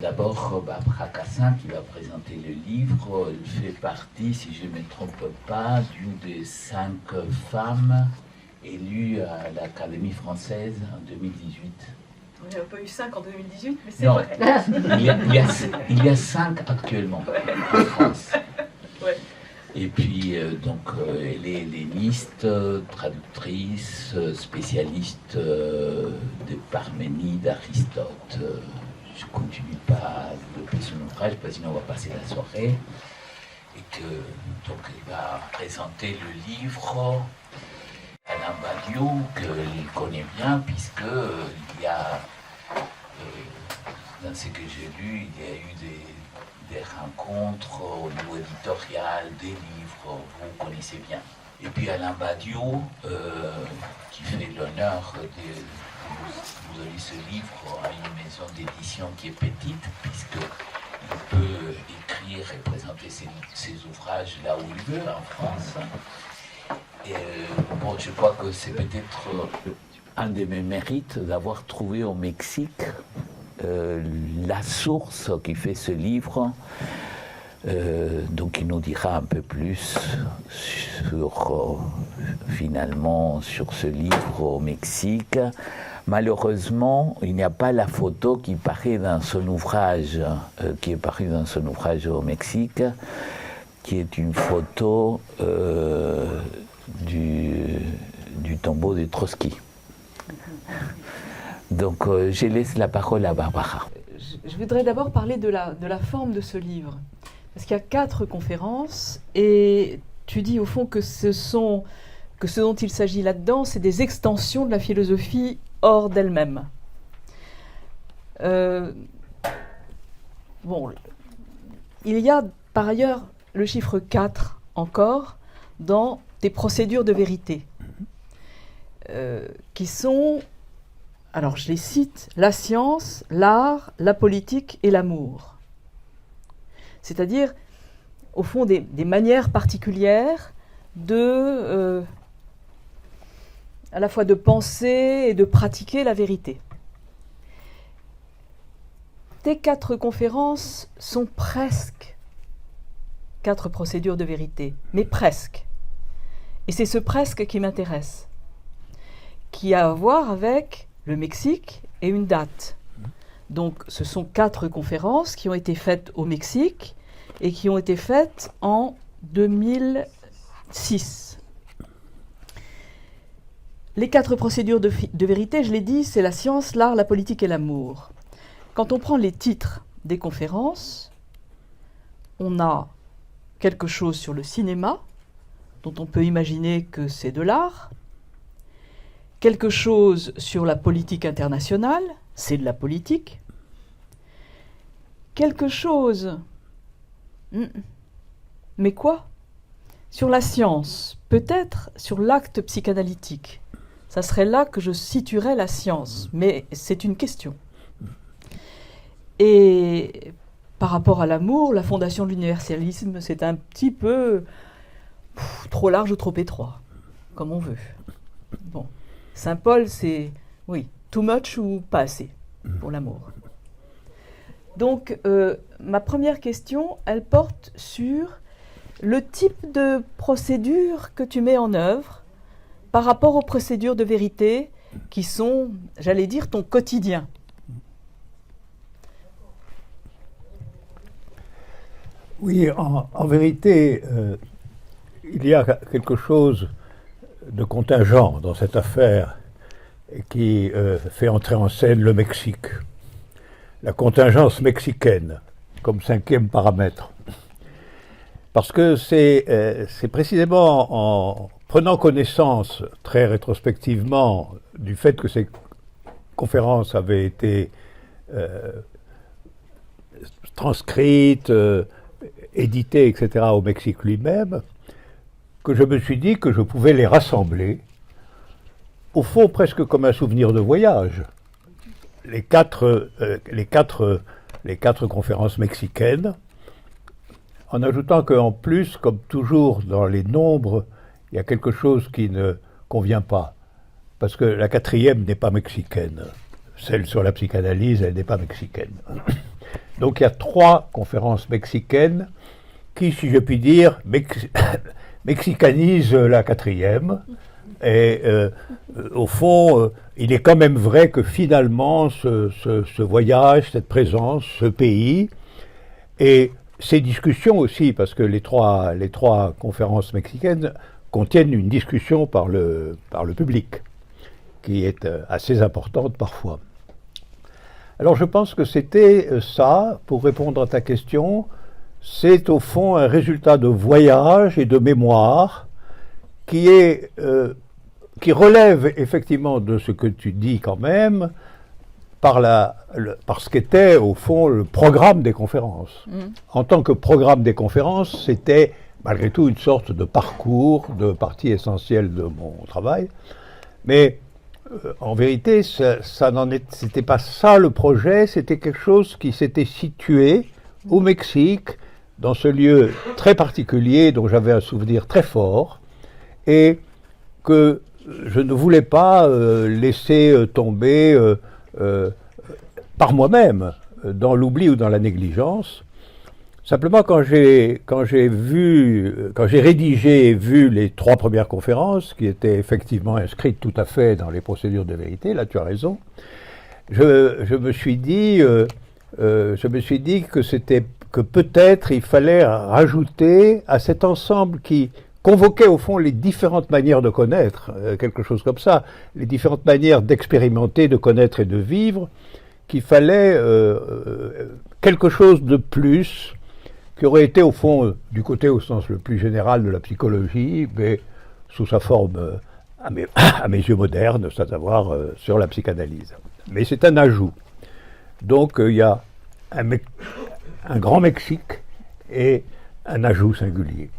D'abord, Fracassin, qui va présenter le livre, fait partie, si je ne me trompe pas, d'une des 5 femmes élues à l'Académie française en 2018. On n'y a pas eu 5 en 2018, mais c'est Non, vrai. il y a 5 actuellement en France. Ouais. Et puis, elle est helléniste, traductrice, spécialiste de Parménide, d'Aristote. Je ne continue pas à développer son ouvrage, parce que sinon on va passer la soirée. Et que, donc, elle va présenter le livre Alain Badiou, qu'il connaît bien, puisqu'il y a, dans ce que j'ai lu, il y a eu des rencontres au niveau éditorial, des livres, vous connaissez bien. Et puis Alain Badiou, qui fait l'honneur de vous avez ce livre à une maison d'édition qui est petite, puisqu'il peut écrire et présenter ses ouvrages là où il veut, en France. Et je crois que c'est peut-être un de mes mérites d'avoir trouvé au Mexique la source qui fait ce livre. Donc il nous dira un peu plus finalement sur ce livre au Mexique. Malheureusement, il n'y a pas la photo qui paraît dans son ouvrage, qui est parue dans son ouvrage au Mexique, qui est une photo du tombeau de Trotsky. Donc je laisse la parole à Barbara. Je voudrais d'abord parler de la forme de ce livre. Parce qu'il y a 4 conférences et tu dis au fond que ce dont il s'agit là-dedans, c'est des extensions de la philosophie hors d'elle-même. Il y a par ailleurs le chiffre 4 encore dans des procédures de vérité qui sont, alors je les cite, la science, l'art, la politique et l'amour. C'est-à-dire, au fond, des manières particulières à la fois de penser et de pratiquer la vérité. Tes 4 conférences sont presque 4 procédures de vérité, mais presque. Et c'est ce presque qui m'intéresse, qui a à voir avec le Mexique et une date. Donc ce sont 4 conférences qui ont été faites au Mexique et qui ont été faites en 2006. Les 4 procédures de vérité, je l'ai dit, c'est la science, l'art, la politique et l'amour. Quand on prend les titres des conférences, on a quelque chose sur le cinéma, dont on peut imaginer que c'est de l'art, quelque chose sur la politique internationale, c'est de la politique, quelque chose, mais quoi? Sur la science, peut-être sur l'acte psychanalytique. Ça serait là que je situerais la science, mais c'est une question. Et par rapport à l'amour, la fondation de l'universalisme, c'est un petit peu trop large ou trop étroit, comme on veut. Bon, Saint Paul, c'est, oui, too much ou pas assez pour l'amour. Donc, ma première question, elle porte sur le type de procédure que tu mets en œuvre par rapport aux procédures de vérité qui sont, j'allais dire, ton quotidien. Oui, en vérité, il y a quelque chose de contingent dans cette affaire qui fait entrer en scène le Mexique. La contingence mexicaine, comme 5e paramètre. Parce que c'est précisément en prenant connaissance très rétrospectivement du fait que ces conférences avaient été transcrites, éditées, etc. au Mexique lui-même, que je me suis dit que je pouvais les rassembler, au fond presque comme un souvenir de voyage. Les quatre conférences mexicaines, en ajoutant qu'en plus, comme toujours dans les nombres, il y a quelque chose qui ne convient pas. Parce que la 4e n'est pas mexicaine. Celle sur la psychanalyse, elle n'est pas mexicaine. Donc il y a 3 conférences mexicaines qui, si je puis dire, mexicanisent la 4e. Et au fond, il est quand même vrai que finalement, ce voyage, cette présence, ce pays, et ces discussions aussi, parce que les trois conférences mexicaines contiennent une discussion par le public, qui est assez importante parfois. Alors je pense que c'était ça, pour répondre à ta question, c'est au fond un résultat de voyage et de mémoire qui relève effectivement de ce que tu dis quand même, par ce qu'était au fond le programme des conférences. En tant que programme des conférences, c'était malgré tout une sorte de parcours, de partie essentielle de mon travail, mais en vérité, c'était pas ça le projet, c'était quelque chose qui s'était situé au Mexique, dans ce lieu très particulier dont j'avais un souvenir très fort, et que je ne voulais pas laisser tomber par moi-même dans l'oubli ou dans la négligence. Simplement, quand j'ai rédigé et vu les 3 premières conférences, qui étaient effectivement inscrites tout à fait dans les procédures de vérité, là tu as raison, je me suis dit que peut-être il fallait rajouter à cet ensemble qui convoquait au fond les différentes manières de connaître, quelque chose comme ça, les différentes manières d'expérimenter, de connaître et de vivre, qu'il fallait quelque chose de plus, qui aurait été au fond du côté au sens le plus général de la psychologie, mais sous sa forme à mes yeux moderne, c'est-à-dire sur la psychanalyse. Mais c'est un ajout. Donc il y a un grand Mexique et un ajout singulier.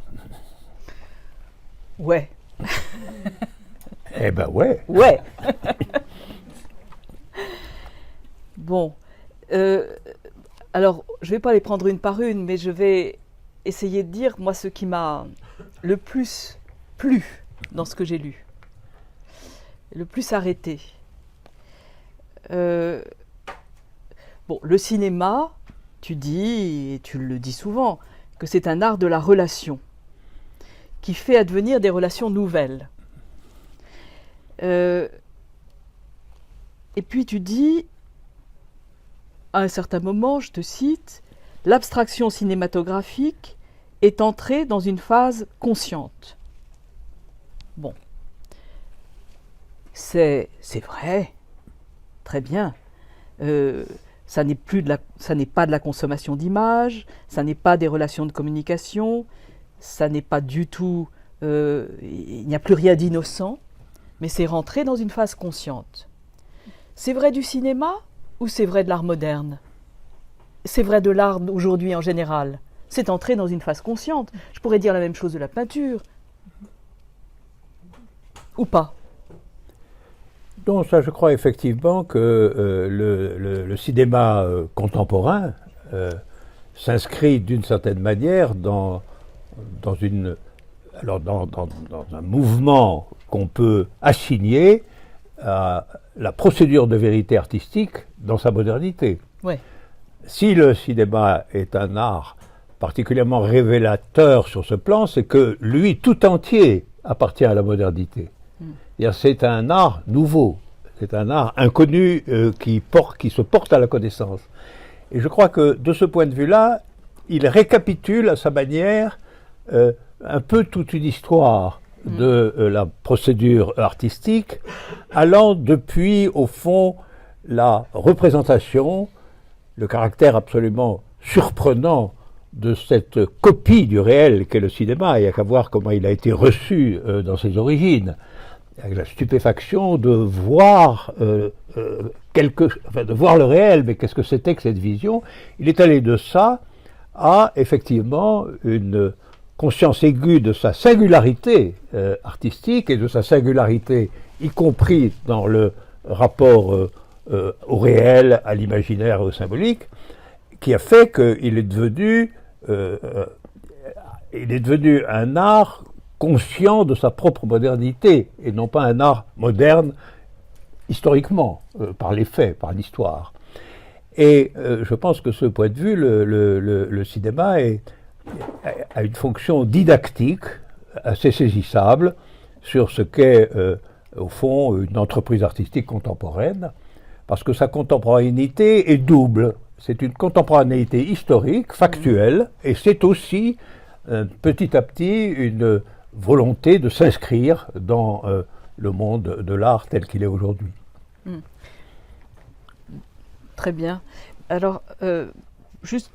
Ouais. Eh ben ouais. Ouais. Bon. Alors, je ne vais pas les prendre une par une, mais je vais essayer de dire, moi, ce qui m'a le plus plu dans ce que j'ai lu, le plus arrêté. Bon, le cinéma, tu dis, et tu le dis souvent, que c'est un art de la relation, qui fait advenir des relations nouvelles. Et puis tu dis, à un certain moment, je te cite, « L'abstraction cinématographique est entrée dans une phase consciente. » Bon, c'est vrai, très bien. Ça n'est pas de la consommation d'images, ça n'est pas des relations de communication, ça n'est pas du tout, il n'y a plus rien d'innocent, mais c'est rentré dans une phase consciente. C'est vrai du cinéma ou c'est vrai de l'art moderne? C'est vrai de l'art aujourd'hui en général. C'est entré dans une phase consciente. Je pourrais dire la même chose de la peinture. Ou pas? Donc ça, je crois effectivement que le cinéma contemporain s'inscrit d'une certaine manière dans un mouvement qu'on peut assigner à la procédure de vérité artistique dans sa modernité. Ouais. Si le cinéma est un art particulièrement révélateur sur ce plan, c'est que lui, tout entier, appartient à la modernité. C'est un art nouveau, c'est un art inconnu qui se porte à la connaissance. Et je crois que de ce point de vue-là, il récapitule à sa manière un peu toute une histoire de la procédure artistique, allant depuis, au fond, la représentation, le caractère absolument surprenant de cette copie du réel qu'est le cinéma. Il n'y a qu'à voir comment il a été reçu dans ses origines, avec la stupéfaction de voir, de voir le réel, mais qu'est-ce que c'était que cette vision? Il est allé de ça à, effectivement, une conscience aiguë de sa singularité artistique et de sa singularité, y compris dans le rapport au réel, à l'imaginaire, au symbolique, qui a fait qu'il est devenu un art conscient de sa propre modernité, et non pas un art moderne historiquement, par les faits, par l'histoire. Et je pense que ce point de vue, le cinéma a une fonction didactique assez saisissable sur ce qu'est, au fond, une entreprise artistique contemporaine, parce que sa contemporanéité est double. C'est une contemporanéité historique, factuelle, et c'est aussi, petit à petit, une volonté de s'inscrire dans le monde de l'art tel qu'il est aujourd'hui. Très bien. Alors, juste,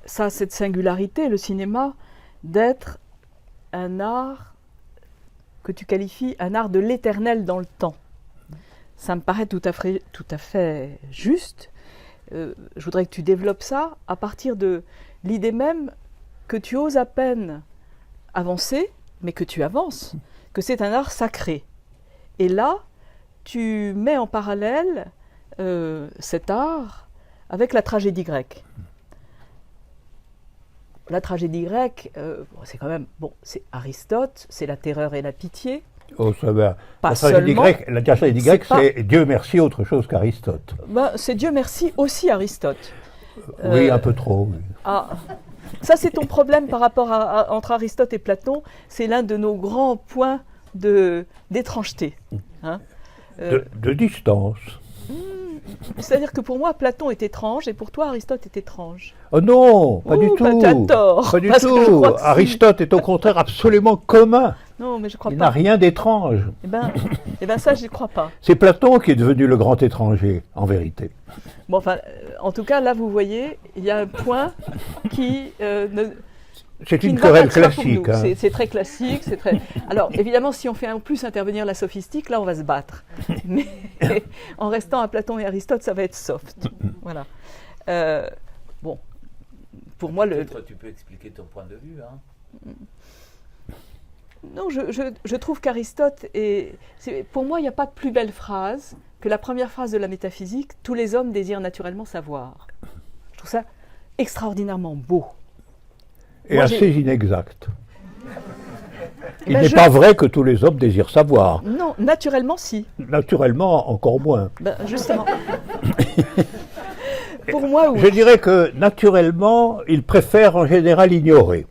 ça a cette singularité, le cinéma, d'être un art que tu qualifies un art de l'éternel dans le temps. Ça me paraît tout à fait juste. Je voudrais que tu développes ça à partir de l'idée même que tu oses à peine avancer, mais que tu avances, que c'est un art sacré. Et là, tu mets en parallèle cet art avec la tragédie grecque. La tragédie grecque, c'est quand même, c'est Aristote, c'est la terreur et la pitié. Oh, ça va. Pas la tragédie seulement, grecque, la tragédie grecque, c'est Dieu merci autre chose qu'Aristote. C'est Dieu merci aussi Aristote. Oui, un peu trop. Oui. Ah, ça c'est ton problème par rapport entre Aristote et Platon, c'est l'un de nos grands points d'étrangeté. Hein. De distance. C'est-à-dire que pour moi, Platon est étrange et pour toi, Aristote est étrange. Oh non, pas du tout. Tu as tort. Pas du Parce que je tout. crois que si. Aristote est au contraire absolument commun. Non, mais je crois Il pas. n'a rien d'étrange. Eh ben ça, je n'y crois pas. C'est Platon qui est devenu le grand étranger, en vérité. Bon, enfin, en tout cas, là, vous voyez, il y a un point qui C'est qui une ne va querelle pas de soi pour classique. nous. Hein. C'est très classique. Alors, évidemment, si on fait en plus intervenir la sophistique, là, on va se battre. Mais en restant à Platon et Aristote, ça va être soft. Voilà. Bon, pour moi, Peut-être tu peux expliquer ton point de vue. Hein. Non, je trouve qu'Aristote pour moi, il n'y a pas de plus belle phrase que la première phrase de la métaphysique. Tous les hommes désirent naturellement savoir. Je trouve ça extraordinairement beau. Et Moi, assez inexact. Il Ben, n'est pas vrai que tous les hommes désirent savoir. Non, naturellement, si. Naturellement, encore moins. Ben, justement. Pour moi, oui. Je dirais que naturellement, ils préfèrent en général ignorer.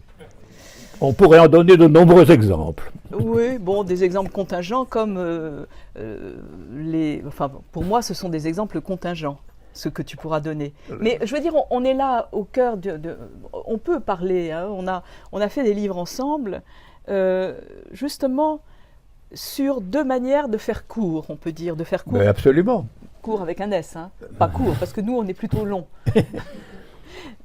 On pourrait en donner de nombreux exemples. Oui, bon, des exemples contingents comme Enfin, pour moi, ce sont des exemples contingents, ce que tu pourras donner. Mais je veux dire, on est là au cœur on peut parler, hein, on a fait des livres ensemble, justement, sur deux manières de faire court, on peut dire, de faire court. Mais absolument. Court avec un S, hein, pas court, parce que nous, on est plutôt long.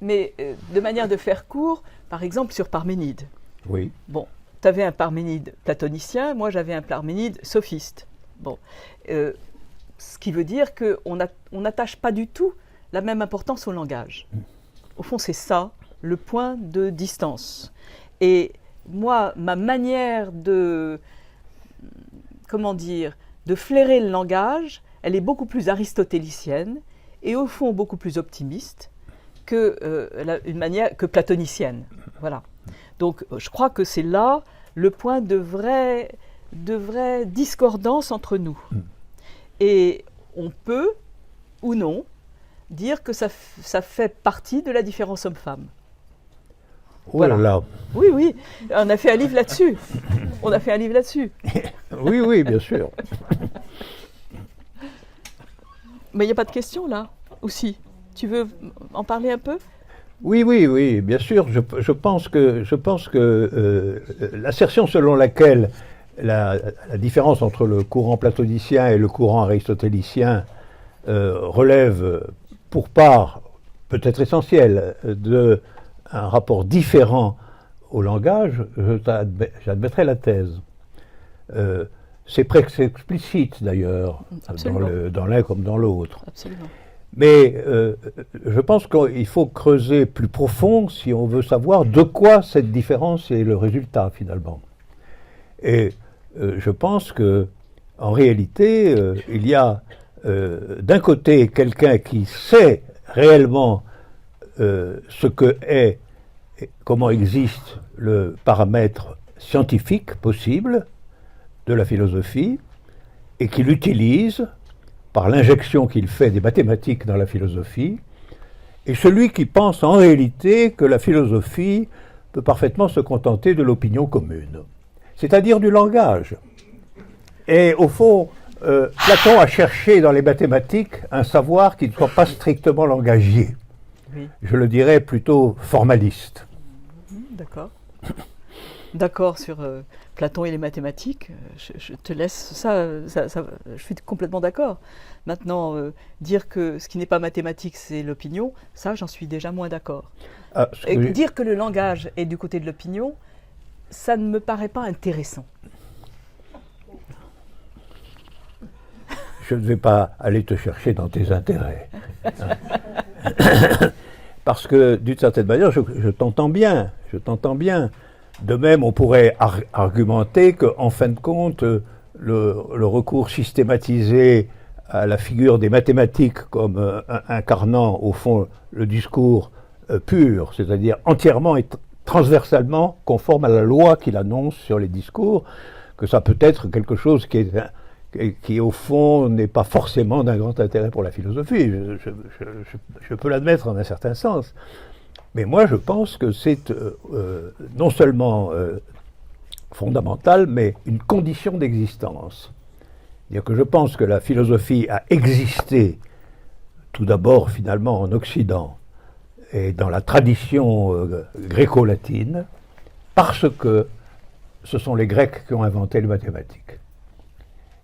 Mais de manière de faire court, par exemple, sur Parménide. Oui. Bon, tu avais un Parménide platonicien, moi j'avais un Parménide sophiste. Bon, ce qui veut dire qu'on n'attache pas du tout la même importance au langage. Au fond, c'est ça, le point de distance. Et moi, ma manière de flairer le langage, elle est beaucoup plus aristotélicienne et au fond beaucoup plus optimiste que platonicienne. Voilà. Donc, je crois que c'est là le point de vraie discordance entre nous. Et on peut, ou non, dire que ça fait partie de la différence homme-femme. Oh là là. Oui, on a fait un livre là-dessus. Oui, bien sûr. Mais il n'y a pas de question là, aussi. Tu veux en parler un peu ? Oui, bien sûr. Je pense que l'assertion selon laquelle la différence entre le courant platonicien et le courant aristotélicien relève, pour part, peut-être essentielle, d'un rapport différent au langage, j'admettrai la thèse. C'est presque explicite d'ailleurs, dans l'un comme dans l'autre. Absolument. Mais je pense qu'il faut creuser plus profond si on veut savoir de quoi cette différence est le résultat finalement. Et je pense que en réalité, il y a d'un côté quelqu'un qui sait réellement ce que est, comment existe le paramètre scientifique possible de la philosophie et qui l'utilise par l'injection qu'il fait des mathématiques dans la philosophie, et celui qui pense en réalité que la philosophie peut parfaitement se contenter de l'opinion commune, c'est-à-dire du langage. Et au fond, Platon a cherché dans les mathématiques un savoir qui ne soit pas strictement langagier. Oui. Je le dirais plutôt formaliste. D'accord. D'accord sur Platon et les mathématiques. Je te laisse ça, je suis complètement d'accord. Maintenant, dire que ce qui n'est pas mathématique, c'est l'opinion, ça, j'en suis déjà moins d'accord. Et dire que le langage est du côté de l'opinion, ça ne me paraît pas intéressant. Je ne vais pas aller te chercher dans tes intérêts. Parce que, d'une certaine manière, je t'entends bien. Je t'entends bien. De même, on pourrait argumenter qu'en fin de compte, le recours systématisé à la figure des mathématiques comme incarnant, au fond, le discours pur, c'est-à-dire entièrement et transversalement conforme à la loi qu'il annonce sur les discours, que ça peut être quelque chose qui au fond, n'est pas forcément d'un grand intérêt pour la philosophie. Je peux l'admettre en un certain sens. Mais moi, je pense que c'est non seulement fondamental, mais une condition d'existence. C'est-à-dire que je pense que la philosophie a existé tout d'abord, finalement, en Occident et dans la tradition gréco-latine, parce que ce sont les Grecs qui ont inventé les mathématiques.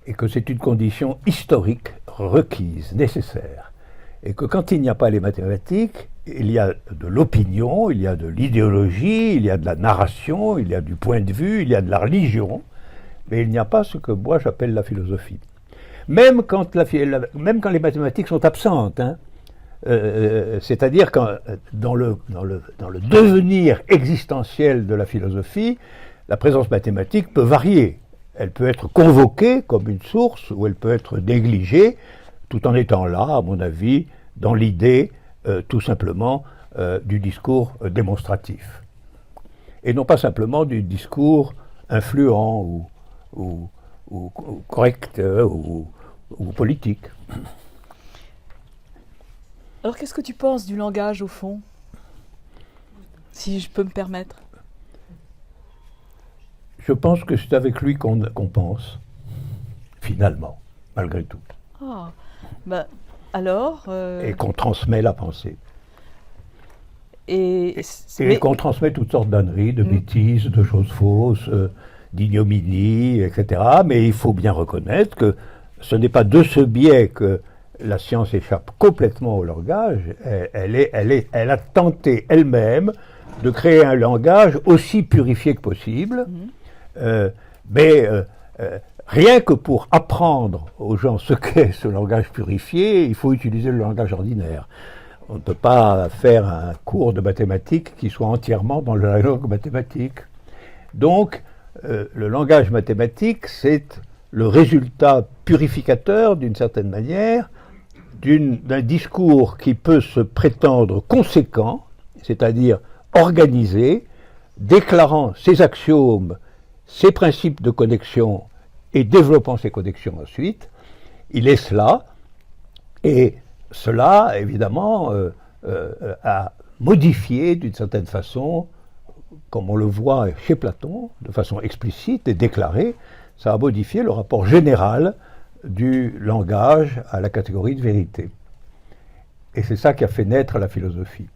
Et que c'est une condition historique requise, nécessaire. Et que quand il n'y a pas les mathématiques, il y a de l'opinion, il y a de l'idéologie, il y a de la narration, il y a du point de vue, il y a de la religion, mais il n'y a pas ce que moi j'appelle la philosophie. Même quand les mathématiques sont absentes, hein, c'est-à-dire dans le devenir existentiel de la philosophie, la présence mathématique peut varier. Elle peut être convoquée comme une source ou elle peut être négligée, tout en étant là, à mon avis, dans l'idée tout simplement du discours démonstratif. Et non pas simplement du discours influent ou correct ou politique. Alors qu'est-ce que tu penses du langage au fond, si je peux me permettre? Je pense que c'est avec lui qu'on pense, finalement, malgré tout. Ah, ben, alors... Et qu'on transmet la pensée. Et qu'on transmet toutes sortes d'âneries, de bêtises, de choses fausses, d'ignominies, etc. Mais il faut bien reconnaître que ce n'est pas de ce biais que la science échappe complètement au langage. Elle a tenté elle-même de créer un langage aussi purifié que possible. Rien que pour apprendre aux gens ce qu'est ce langage purifié, il faut utiliser le langage ordinaire. On ne peut pas faire un cours de mathématiques qui soit entièrement dans la langue mathématique. Donc, le langage mathématique, c'est le résultat purificateur, d'une certaine manière, d'un discours qui peut se prétendre conséquent, c'est-à-dire organisé, déclarant ses axiomes, ses principes de connexion et développant ces connexions ensuite. Il est cela, et cela, évidemment, a modifié d'une certaine façon, comme on le voit chez Platon, de façon explicite et déclarée, ça a modifié le rapport général du langage à la catégorie de vérité. Et c'est ça qui a fait naître la philosophie.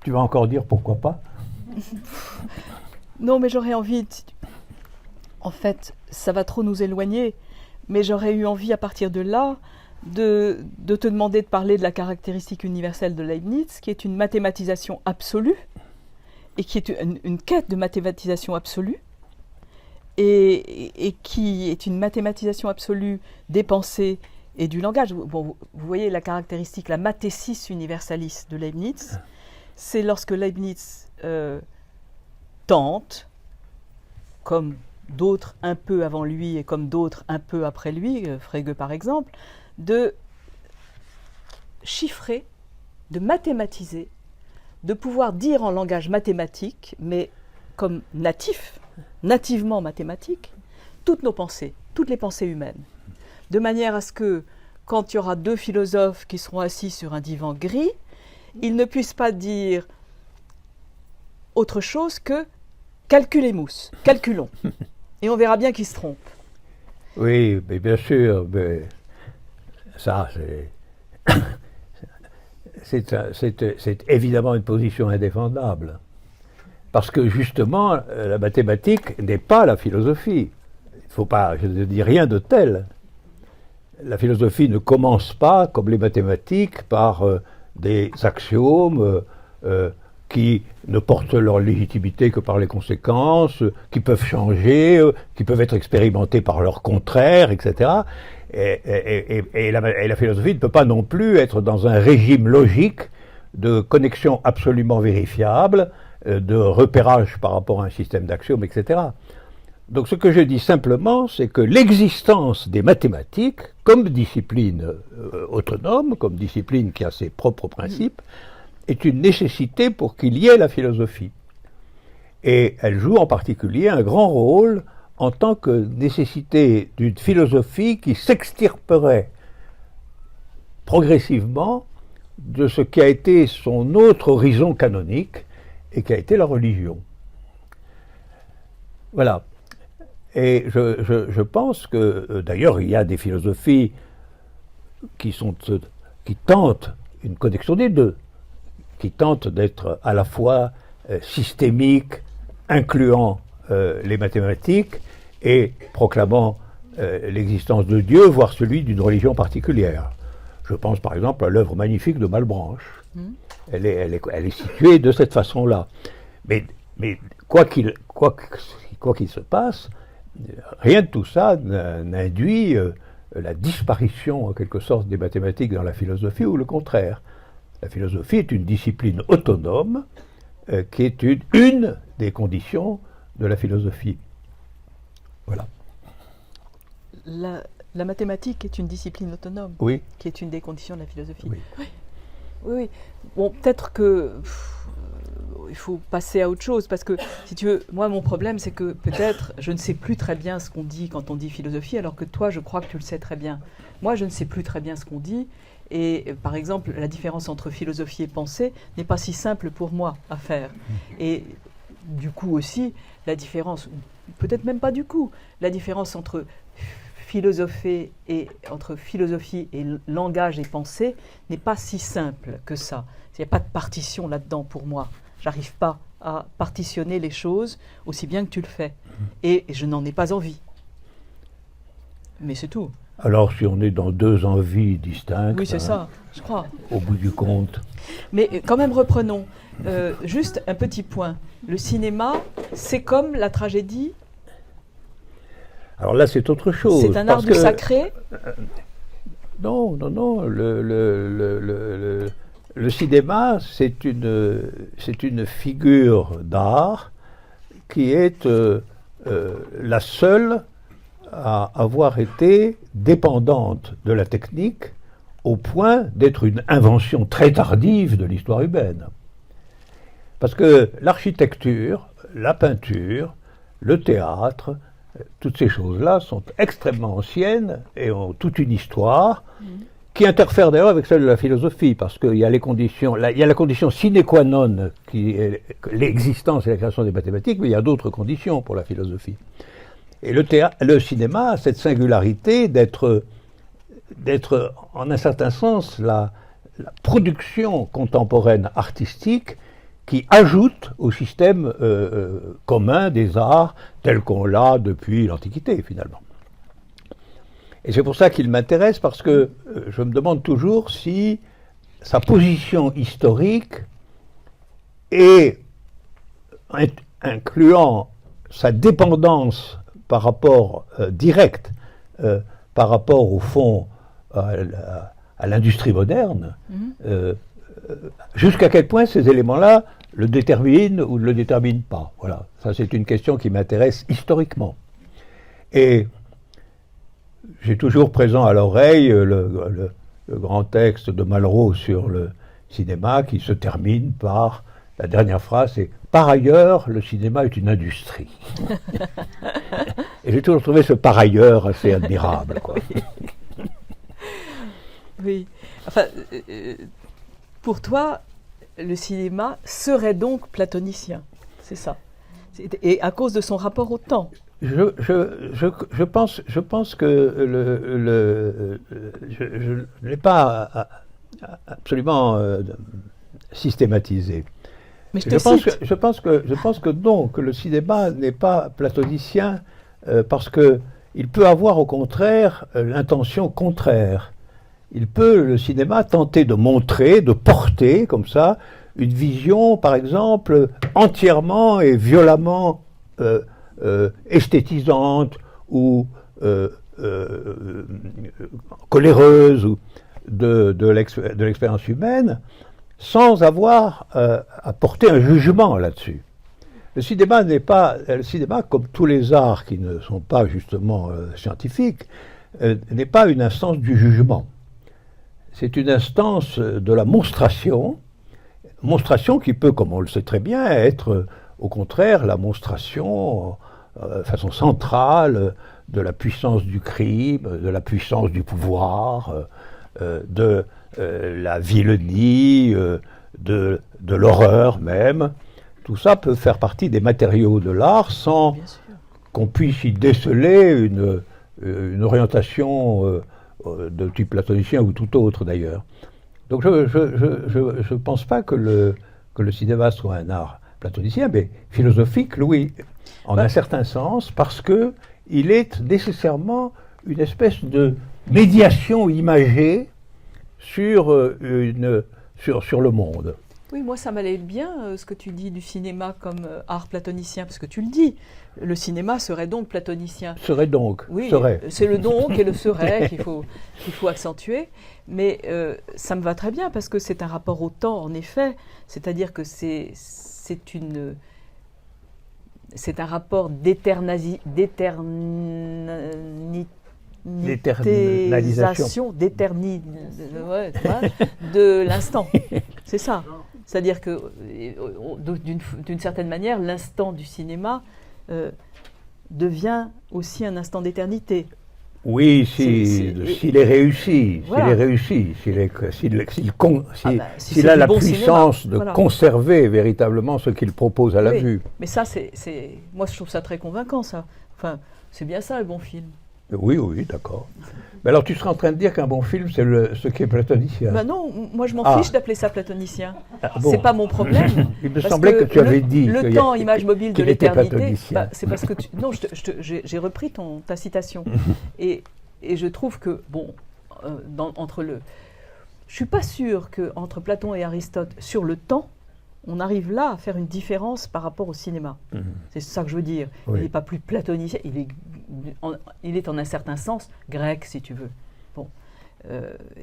Tu vas encore dire pourquoi pas? Non, mais j'aurais envie... En fait, ça va trop nous éloigner, mais j'aurais eu envie, à partir de là, de te demander de parler de la caractéristique universelle de Leibniz, qui est une mathématisation absolue, et qui est une quête de mathématisation absolue, et qui est une mathématisation absolue des pensées et du langage. Bon, vous voyez la caractéristique, la mathésis universalis de Leibniz, c'est lorsque Leibniz tente, comme d'autres un peu avant lui et comme d'autres un peu après lui, Frege par exemple, de chiffrer, de mathématiser, de pouvoir dire en langage mathématique, mais comme nativement mathématique, toutes nos pensées, toutes les pensées humaines. De manière à ce que, quand il y aura deux philosophes qui seront assis sur un divan gris, ils ne puissent pas dire autre chose que calculez-mousse, calculons. Et on verra bien qui se trompe. Oui, mais bien sûr, mais ça, c'est évidemment une position indéfendable. Parce que justement, la mathématique n'est pas la philosophie. Il faut pas, je ne dis rien de tel. La philosophie ne commence pas, comme les mathématiques, par des axiomes qui ne portent leur légitimité que par les conséquences, qui peuvent changer, qui peuvent être expérimentés par leur contraire, etc. Et la philosophie ne peut pas non plus être dans un régime logique de connexion absolument vérifiable, de repérage par rapport à un système d'axiomes, etc. Donc ce que je dis simplement, c'est que l'existence des mathématiques, comme discipline autonome, comme discipline qui a ses propres principes, est une nécessité pour qu'il y ait la philosophie. Et elle joue en particulier un grand rôle en tant que nécessité d'une philosophie qui s'extirperait progressivement de ce qui a été son autre horizon canonique et qui a été la religion. Voilà. Et je pense que, d'ailleurs, il y a des philosophies qui tentent une connexion des deux, qui tentent d'être à la fois systémiques, incluant les mathématiques et proclamant l'existence de Dieu, voire celui d'une religion particulière. Je pense par exemple à l'œuvre magnifique de Malebranche. Elle est située de cette façon-là. Mais quoi qu'il se passe, rien de tout ça n'induit la disparition en quelque sorte des mathématiques dans la philosophie ou le contraire. La philosophie est une discipline autonome qui est une des conditions de la philosophie. Voilà. La mathématique est une discipline autonome, oui, qui est une des conditions de la philosophie. Oui. Oui. Bon, peut-être que il faut passer à autre chose, parce que, si tu veux, moi, mon problème, c'est que peut-être, je ne sais plus très bien ce qu'on dit quand on dit philosophie, alors que toi, je crois que tu le sais très bien. Moi, je ne sais plus très bien ce qu'on dit, et par exemple, la différence entre philosophie et pensée n'est pas si simple pour moi à faire. Et du coup aussi, la différence, peut-être même pas du coup, la différence entre philosophie et langage et pensée n'est pas si simple que ça. Il n'y a pas de partition là-dedans pour moi. J'arrive pas à partitionner les choses aussi bien que tu le fais. Et je n'en ai pas envie. Mais c'est tout. Alors si on est dans deux envies distinctes... Oui, c'est ça, je crois. Au bout du compte. Mais quand même, reprenons. Juste un petit point. Le cinéma, c'est comme la tragédie. Alors là, c'est autre chose. C'est un art du sacré. Non. Le cinéma, c'est une figure d'art qui est la seule à avoir été dépendante de la technique au point d'être une invention très tardive de l'histoire humaine. Parce que l'architecture, la peinture, le théâtre, toutes ces choses-là sont extrêmement anciennes et ont toute une histoire qui interfère d'ailleurs avec celle de la philosophie, parce qu'il y a les conditions, il y a la condition sine qua non qui est l'existence et la création des mathématiques, mais il y a d'autres conditions pour la philosophie. Et le cinéma a cette singularité d'être en un certain sens la production contemporaine artistique qui ajoute au système commun des arts tel qu'on l'a depuis l'Antiquité finalement. Et c'est pour ça qu'il m'intéresse, parce que je me demande toujours si sa position historique et incluant sa dépendance par rapport direct, par rapport au fond à l'industrie moderne, jusqu'à quel point ces éléments-là le déterminent ou ne le déterminent pas. Voilà, ça c'est une question qui m'intéresse historiquement. Et j'ai toujours présent à l'oreille le grand texte de Malraux sur le cinéma qui se termine par, la dernière phrase, c'est « Par ailleurs, le cinéma est une industrie ». Et j'ai toujours trouvé ce par ailleurs assez admirable, quoi. Oui. Enfin, pour toi, le cinéma serait donc platonicien, c'est ça. Et à cause de son rapport au temps. Je pense que je ne l'ai pas absolument systématisé. Mais je cite. Je pense que non, que le cinéma n'est pas platonicien parce que il peut avoir au contraire l'intention contraire. Le cinéma, tenter de montrer, de porter comme ça une vision, par exemple, entièrement et violemment esthétisante ou coléreuse ou de l'expérience humaine, sans avoir à porter un jugement là-dessus. Le cinéma, comme tous les arts qui ne sont pas justement scientifiques, n'est pas une instance du jugement. C'est une instance de la monstration qui peut, comme on le sait très bien, être au contraire la monstration de façon centrale de la puissance du crime, de la puissance du pouvoir, de la vilenie, de l'horreur même. Tout ça peut faire partie des matériaux de l'art sans qu'on puisse y déceler une orientation de type platonicien ou tout autre d'ailleurs. Donc je ne pense pas que le cinéma soit un art platonicien, mais philosophique, oui, en un certain sens, parce qu'il est nécessairement une espèce de médiation imagée sur le monde. Oui, moi ça m'allait bien ce que tu dis du cinéma comme art platonicien, parce que tu le dis, le cinéma serait donc platonicien. Serait donc, oui, serait. C'est le donc et le serait qu'il faut accentuer, mais ça me va très bien parce que c'est un rapport au temps, en effet, c'est-à-dire que c'est un rapport d'éternalisation, de l'instant. C'est ça. C'est-à-dire que, d'une certaine manière, l'instant du cinéma devient aussi un instant d'éternité. Oui, s'il est réussi, voilà. s'il a la puissance de conserver véritablement ce qu'il propose à la vue. Mais ça, moi je trouve ça très convaincant, ça. Enfin, c'est bien ça, le bon film. Oui, d'accord. Mais alors tu serais en train de dire qu'un bon film, c'est ce qui est platonicien. Ben non, moi je m'en fiche d'appeler ça platonicien. Bon. C'est pas mon problème. Il me semblait que tu avais dit le temps, image mobile de l'éternité. C'est parce que non, j'ai repris ta citation. et je trouve que je suis pas sûre que entre Platon et Aristote sur le temps, on arrive là à faire une différence par rapport au cinéma. C'est ça que je veux dire. Oui. Il n'est pas plus platonicien, il est en un certain sens grec, si tu veux. Bon.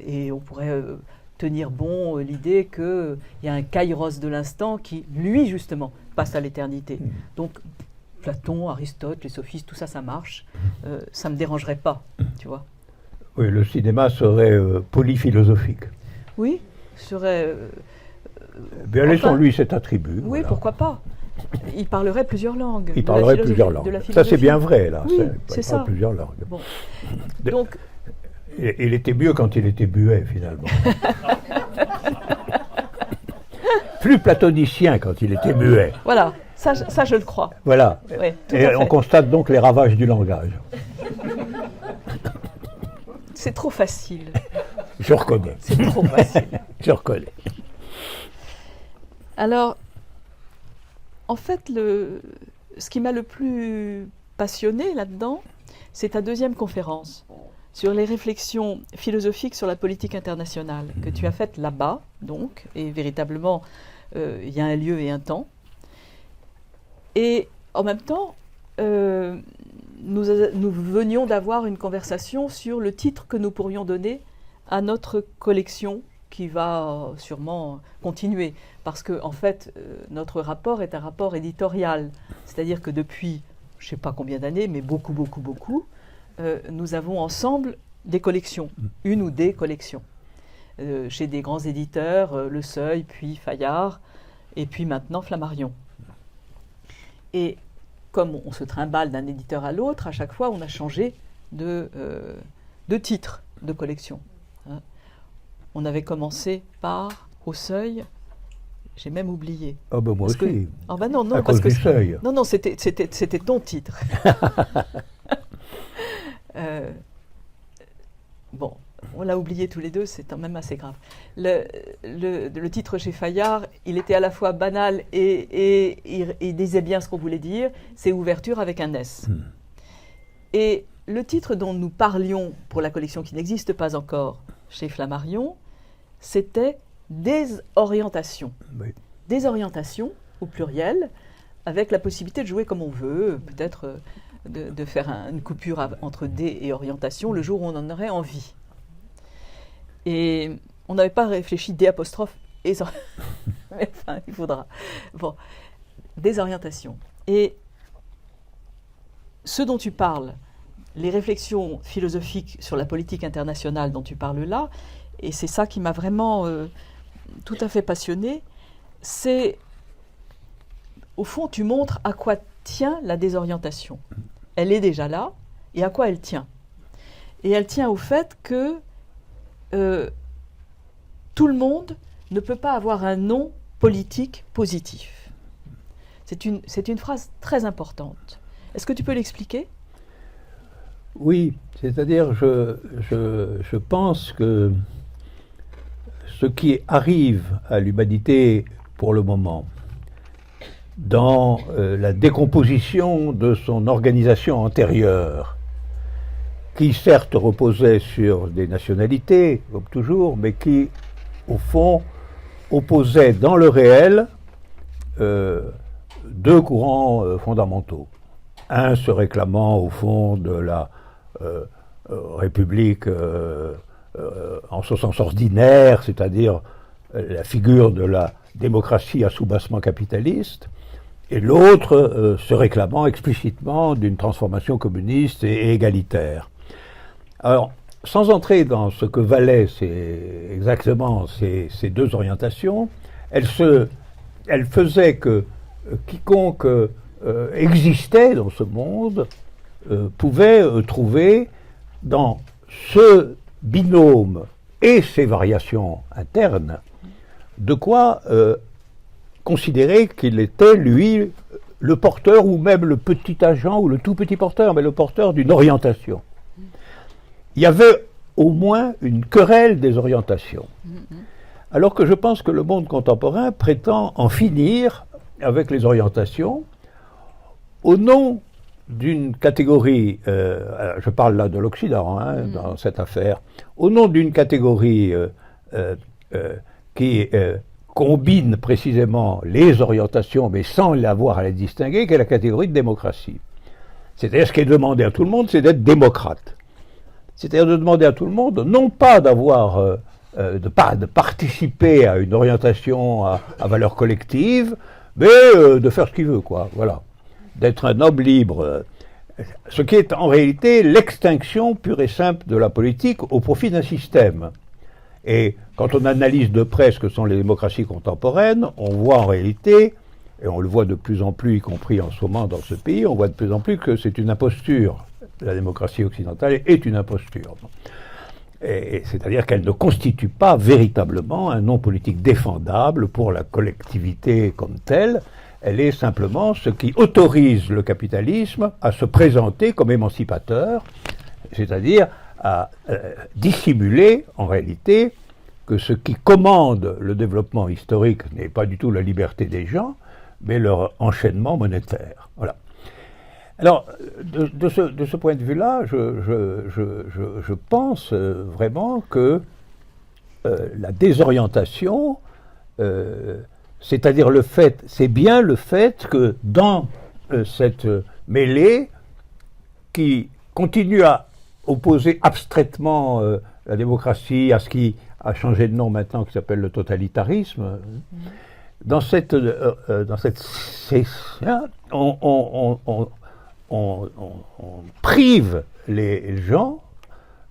Et on pourrait tenir bon l'idée qu'il y a un kairos de l'instant qui, lui, justement, passe à l'éternité. Donc, Platon, Aristote, les sophistes, tout ça, ça marche. Ça ne me dérangerait pas, tu vois. Oui, le cinéma serait polyphilosophique. Oui, serait... Bien, laissons-lui cet attribut. Oui, voilà. Pourquoi pas. Il parlerait plusieurs langues. Il parlerait plusieurs langues. Ça, c'est bien vrai, là. Oui, c'est ça. Plusieurs langues. Bon. Donc, il était mieux quand il était muet, finalement. Plus platonicien quand il était muet. Voilà, ça je le crois. Voilà. Ouais, et on constate donc les ravages du langage. C'est trop facile. Je reconnais. C'est trop facile. Je reconnais. Alors, en fait, ce qui m'a le plus passionné là-dedans, c'est ta deuxième conférence sur les réflexions philosophiques sur la politique internationale que tu as faite là-bas, donc, et véritablement, il y a un lieu et un temps. Et en même temps, nous venions d'avoir une conversation sur le titre que nous pourrions donner à notre collection qui va sûrement continuer, parce que en fait, notre rapport est un rapport éditorial, c'est-à-dire que depuis, je ne sais pas combien d'années, mais beaucoup, nous avons ensemble des collections, une ou des collections, chez des grands éditeurs, Le Seuil, puis Fayard, et puis maintenant Flammarion. Et comme on se trimballe d'un éditeur à l'autre, à chaque fois, on a changé de titre de collection. Hein. On avait commencé par Au Seuil. J'ai même oublié. Ah ben moi Parce aussi. Ah ben non, à parce cause du Seuil. non, c'était ton titre. Bon, on l'a oublié tous les deux, c'est quand même assez grave. Le titre chez Fayard, il était à la fois banal et il disait bien ce qu'on voulait dire. C'est Ouverture avec un S. Et le titre dont nous parlions pour la collection qui n'existe pas encore chez Flammarion, c'était Désorientation. Oui. Désorientation, au pluriel, avec la possibilité de jouer comme on veut, peut-être de faire une coupure entre dé et orientation le jour où on en aurait envie. Et on n'avait pas réfléchi dé apostrophe et mais enfin, il faudra. Bon, désorientation. Et ce dont tu parles, les réflexions philosophiques sur la politique internationale dont tu parles là, et c'est ça qui m'a vraiment tout à fait passionnée, c'est, au fond, tu montres à quoi tient la désorientation. Elle est déjà là, et à quoi elle tient. Et elle tient au fait que tout le monde ne peut pas avoir un nom politique positif. C'est une phrase très importante. Est-ce que tu peux l'expliquer ? Oui, c'est-à-dire je pense que ce qui arrive à l'humanité pour le moment, dans la décomposition de son organisation antérieure, qui certes reposait sur des nationalités, comme toujours, mais qui, au fond, opposait dans le réel deux courants fondamentaux. Un se réclamant, au fond, de la République en son sens ordinaire, c'est-à-dire la figure de la démocratie à soubassement capitaliste, et l'autre se réclamant explicitement d'une transformation communiste et égalitaire. Alors, sans entrer dans ce que valaient exactement ces deux orientations, elle faisait que quiconque existait dans ce monde pouvait trouver dans ce binôme et ses variations internes de quoi considérer qu'il était, lui, le porteur, ou même le petit agent, ou le tout petit porteur, mais le porteur d'une orientation. Il y avait au moins une querelle des orientations. Alors que je pense que le monde contemporain prétend en finir avec les orientations au nom d'une catégorie, je parle là de l'Occident dans cette affaire, au nom d'une catégorie qui combine précisément les orientations, mais sans l'avoir à les distinguer, qui est la catégorie de démocratie. C'est-à-dire ce qui est demandé à tout le monde, c'est d'être démocrate. C'est-à-dire de demander à tout le monde, non pas d'avoir, de participer à une orientation à valeur collective, mais de faire ce qu'il veut, quoi. Voilà. D'être un homme libre. Ce qui est en réalité l'extinction pure et simple de la politique au profit d'un système. Et quand on analyse de près ce que sont les démocraties contemporaines, on voit en réalité, et on le voit de plus en plus, y compris en ce moment dans ce pays, on voit de plus en plus que c'est une imposture. La démocratie occidentale est une imposture. Et c'est-à-dire qu'elle ne constitue pas véritablement un nom politique défendable pour la collectivité comme telle. Elle est simplement ce qui autorise le capitalisme à se présenter comme émancipateur, c'est-à-dire à dissimuler en réalité que ce qui commande le développement historique n'est pas du tout la liberté des gens, mais leur enchaînement monétaire. Voilà. Alors, de ce point de vue-là, je pense vraiment que la désorientation, c'est-à-dire c'est bien le fait que dans cette mêlée qui continue à opposer abstraitement la démocratie à ce qui a changé de nom maintenant, qui s'appelle le totalitarisme, dans cette on prive les gens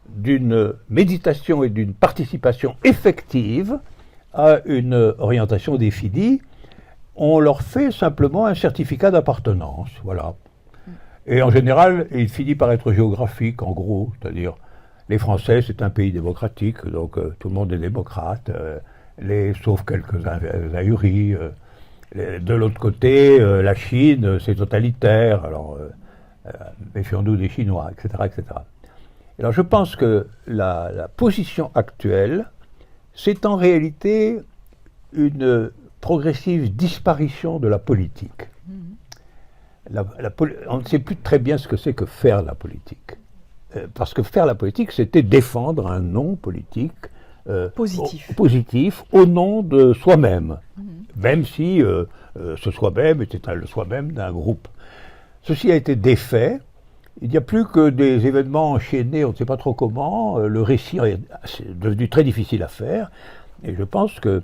d'une méditation et d'une participation effective à une orientation définie. On leur fait simplement un certificat d'appartenance, voilà. Et en général, il finit par être géographique, en gros, c'est-à-dire les Français, c'est un pays démocratique, donc tout le monde est démocrate, sauf quelques ahuris. De l'autre côté, la Chine, c'est totalitaire, alors méfions-nous des Chinois, etc., etc. Alors je pense que la position actuelle, c'est en réalité une progressive disparition de la politique. On ne sait plus très bien ce que c'est que faire la politique. Parce que faire la politique, c'était défendre un nom politique positif au nom de soi-même, même si ce soi-même était le soi-même d'un groupe. Ceci a été défait. Il n'y a plus que des événements enchaînés, on ne sait pas trop comment. Le récit est devenu très difficile à faire. Et je pense que,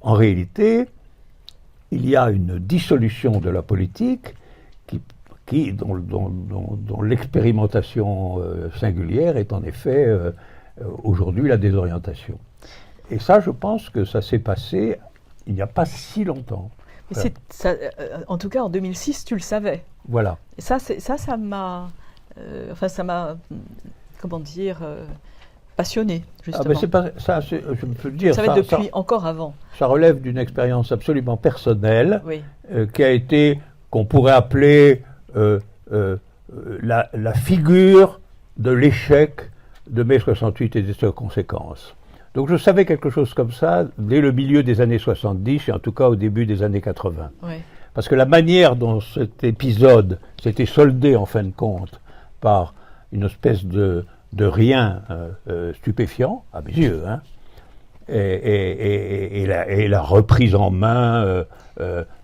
en réalité, il y a une dissolution de la politique dont l'expérimentation singulière est en effet aujourd'hui la désorientation. Et ça, je pense que ça s'est passé il n'y a pas si longtemps. Mais ça, en tout cas, en 2006, tu le savais. Voilà. Et ça m'a, comment dire, passionné, justement. Ah ben c'est pas ça, je peux le dire. Ça va être depuis encore avant. Ça relève d'une expérience absolument personnelle, oui. Qui a été, qu'on pourrait appeler la figure de l'échec de mai 68 et de ses conséquences. Donc je savais quelque chose comme ça dès le milieu des années 70 et en tout cas au début des années 80. Oui. Parce que la manière dont cet épisode s'était soldé en fin de compte par une espèce de rien stupéfiant, à mes yeux, hein, et la reprise en main, de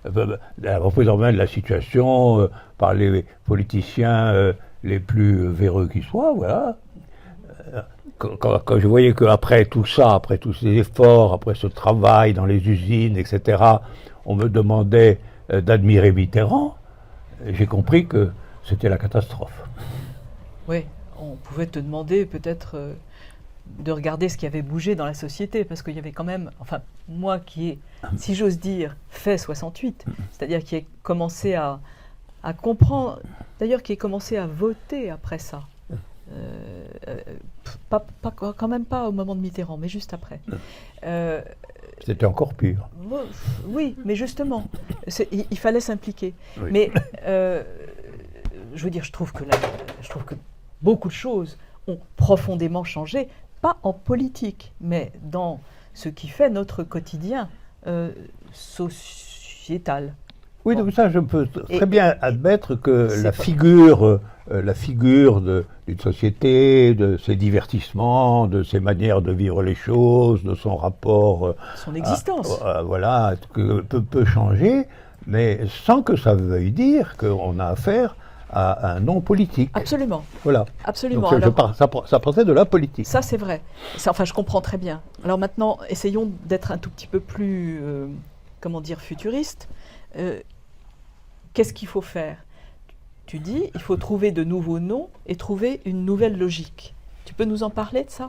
la situation par les politiciens les plus véreux qui soient, voilà. Quand je voyais qu'après tout ça, après tous ces efforts, après ce travail dans les usines, etc., on me demandait d'admirer Mitterrand, j'ai compris que c'était la catastrophe. Oui, on pouvait te demander peut-être de regarder ce qui avait bougé dans la société, parce qu'il y avait quand même, enfin, moi qui ai, si j'ose dire, fait 68, c'est-à-dire qui ai commencé à comprendre, d'ailleurs qui ai commencé à voter après ça. Quand même pas au moment de Mitterrand, mais juste après. C'était encore pire. Oui, mais justement, il fallait s'impliquer. Oui. Mais je veux dire, je trouve que beaucoup de choses ont profondément changé, pas en politique, mais dans ce qui fait notre quotidien sociétal. Oui, donc ça, je peux très bien admettre que la figure d'une société, de ses divertissements, de ses manières de vivre les choses, de son rapport... son existence. Voilà, peut changer, mais sans que ça veuille dire qu'on a affaire à un non politique. Absolument. Voilà. Absolument. Donc ça partait de la politique. Ça, c'est vrai. Enfin, je comprends très bien. Alors maintenant, essayons d'être un tout petit peu plus, comment dire, futuriste. Qu'est-ce qu'il faut faire ? Tu dis, il faut trouver de nouveaux noms et trouver une nouvelle logique. Tu peux nous en parler de ça ?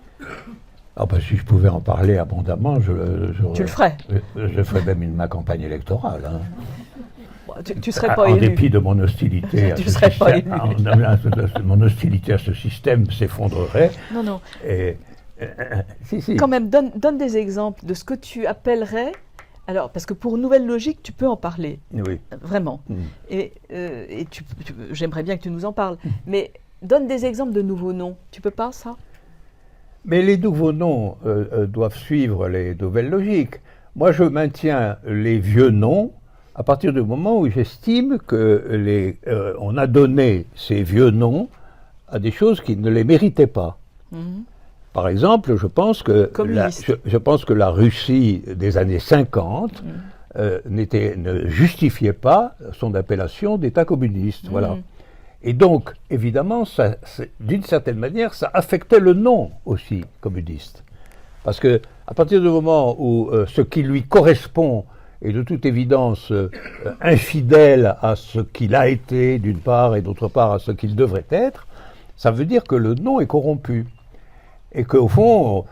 Ah ben, si je pouvais en parler abondamment, tu le ferais ? Je ferais même ma campagne électorale. Hein. Bon, tu serais pas élu. En dépit de mon hostilité à ce système. Mon hostilité à ce système s'effondrerait. Non. Si. Quand même, donne des exemples de ce que tu appellerais... Alors, parce que pour nouvelle logique, tu peux en parler. Oui. Vraiment. Et j'aimerais bien que tu nous en parles. Mais donne des exemples de nouveaux noms. Tu peux pas, ça ? Mais les nouveaux noms doivent suivre les nouvelles logiques. Moi, je maintiens les vieux noms à partir du moment où j'estime que on a donné ces vieux noms à des choses qui ne les méritaient pas. Par exemple, je pense que la Russie des années 50 ne justifiait pas son appellation d'État communiste. Voilà. Et donc, évidemment, d'une certaine manière, ça affectait le nom aussi communiste. Parce que à partir du moment où ce qui lui correspond est de toute évidence infidèle à ce qu'il a été, d'une part, et d'autre part à ce qu'il devrait être, ça veut dire que le nom est corrompu. Et qu'au fond,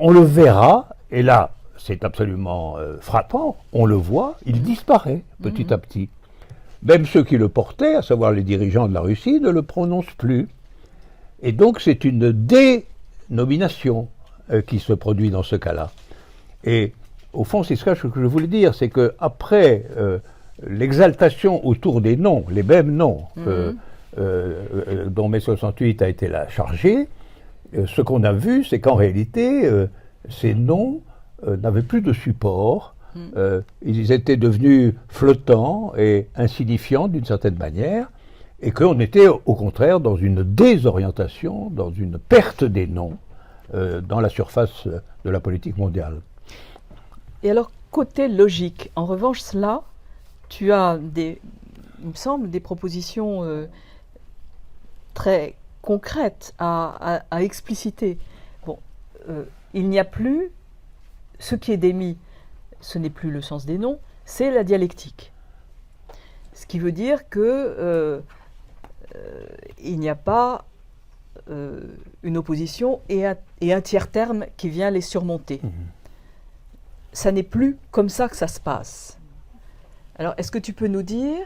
on le verra, et là, c'est absolument frappant, on le voit, il disparaît petit à petit. même ceux qui le portaient, à savoir les dirigeants de la Russie, ne le prononcent plus. Et donc c'est une dénomination qui se produit dans ce cas-là. Et au fond, c'est ce que je voulais dire, c'est qu'après l'exaltation autour des noms, les mêmes noms dont mai 68 a été chargé, ce qu'on a vu, c'est qu'en réalité, ces noms n'avaient plus de support. Ils étaient devenus flottants et insignifiants d'une certaine manière, et qu'on était au contraire dans une désorientation, dans une perte des noms dans la surface de la politique mondiale. Et alors, côté logique, en revanche, cela, tu as il me semble, des propositions très concrètes à expliciter. Bon, il n'y a plus, ce qui est démis, ce n'est plus le sens des noms, c'est la dialectique. Ce qui veut dire que il n'y a pas une opposition et un tiers terme qui vient les surmonter. Ça n'est plus comme ça que ça se passe. Alors, est-ce que tu peux nous dire,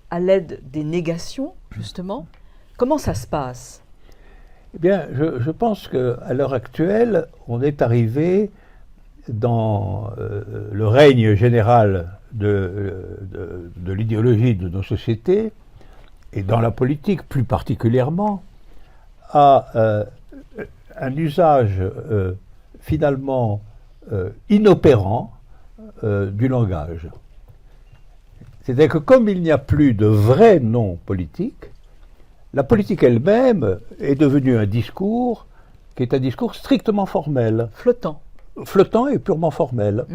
à l'aide des négations, justement, comment ça se passe? Eh bien, je pense qu'à l'heure actuelle, on est arrivé dans le règne général de l'idéologie de nos sociétés, et dans la politique plus particulièrement, à un usage finalement inopérant du langage. C'est-à-dire que comme il n'y a plus de vrais noms politiques, la politique elle-même est devenue un discours qui est un discours strictement formel. Flottant et purement formel.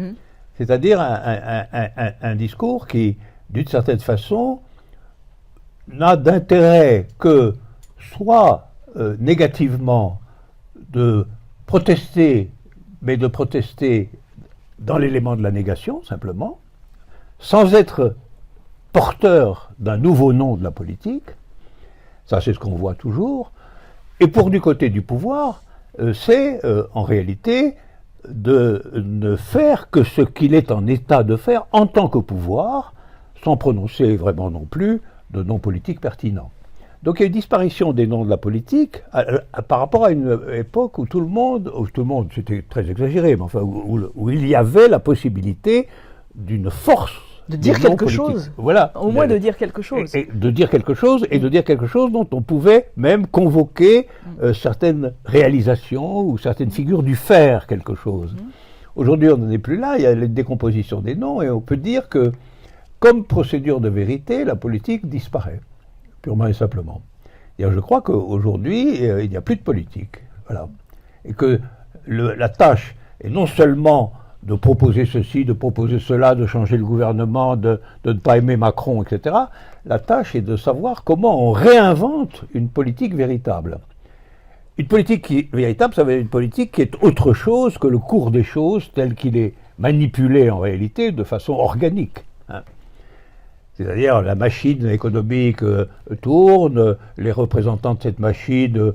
C'est-à-dire un discours qui, d'une certaine façon, n'a d'intérêt que soit négativement de protester, mais de protester dans l'élément de la négation, simplement, sans être porteur d'un nouveau nom de la politique. Ça, c'est ce qu'on voit toujours. Et pour du côté du pouvoir, c'est en réalité de ne faire que ce qu'il est en état de faire en tant que pouvoir, sans prononcer vraiment non plus de noms politiques pertinents. Donc il y a une disparition des noms de la politique par rapport à une époque où tout le monde, c'était très exagéré, mais enfin où il y avait la possibilité d'une force de dire quelque chose. Voilà. Au moins de dire quelque chose. Et de dire quelque chose, et de dire quelque chose dont on pouvait même convoquer certaines réalisations ou certaines figures du faire quelque chose. Aujourd'hui, on n'en est plus là, il y a la décomposition des noms, et on peut dire que, comme procédure de vérité, la politique disparaît, purement et simplement. Et je crois qu'aujourd'hui, il n'y a plus de politique. Voilà. Et que la tâche est non seulement de proposer ceci, de proposer cela, de changer le gouvernement, de ne pas aimer Macron, etc. La tâche est de savoir comment on réinvente une politique véritable. Une politique véritable, ça veut dire une politique qui est autre chose que le cours des choses tel qu'il est manipulé en réalité de façon organique. C'est-à-dire la machine économique tourne, les représentants de cette machine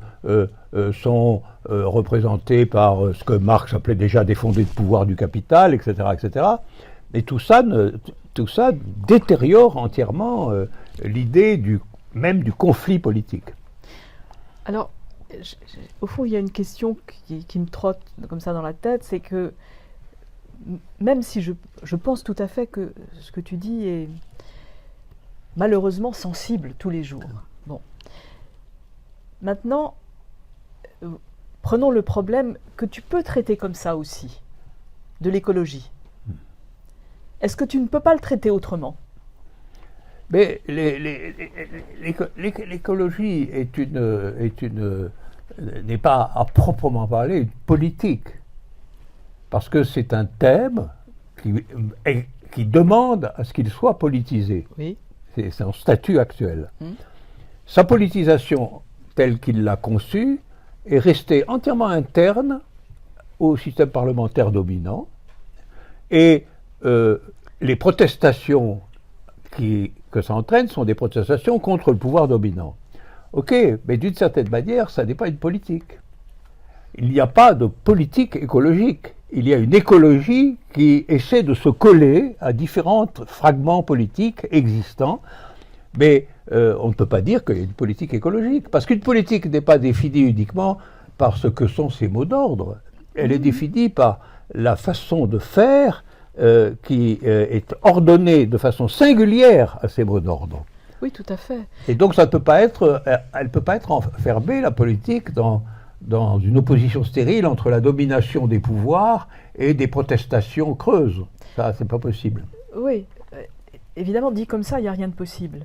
sont représentés par ce que Marx appelait déjà des fondés de pouvoir du capital, etc., etc. Et tout ça détériore entièrement l'idée même du conflit politique. Alors, au fond, il y a une question qui me trotte comme ça dans la tête, c'est que même si je pense tout à fait que ce que tu dis est malheureusement sensible tous les jours. Bon. Maintenant, prenons le problème que tu peux traiter comme ça aussi, de l'écologie. Est-ce que tu ne peux pas le traiter autrement? Mais l'écologie n'est pas à proprement parler une politique, parce que c'est un thème qui demande à ce qu'il soit politisé. Oui. C'est son statut actuel. Sa politisation, telle qu'il l'a conçue, est restée entièrement interne au système parlementaire dominant, et les protestations que ça entraîne sont des protestations contre le pouvoir dominant. Ok, mais d'une certaine manière, ça n'est pas une politique. Il n'y a pas de politique écologique. il y a une écologie qui essaie de se coller à différents fragments politiques existants, mais on ne peut pas dire qu'il y a une politique écologique, parce qu'une politique n'est pas définie uniquement par ce que sont ses mots d'ordre, elle est définie par la façon de faire qui est ordonnée de façon singulière à ces mots d'ordre. Oui, tout à fait. Et donc ça ne peut pas être, elle ne peut pas être enfermée, la politique, dans une opposition stérile entre la domination des pouvoirs et des protestations creuses. Ça, c'est pas possible. Oui, évidemment, dit comme ça, il n'y a rien de possible.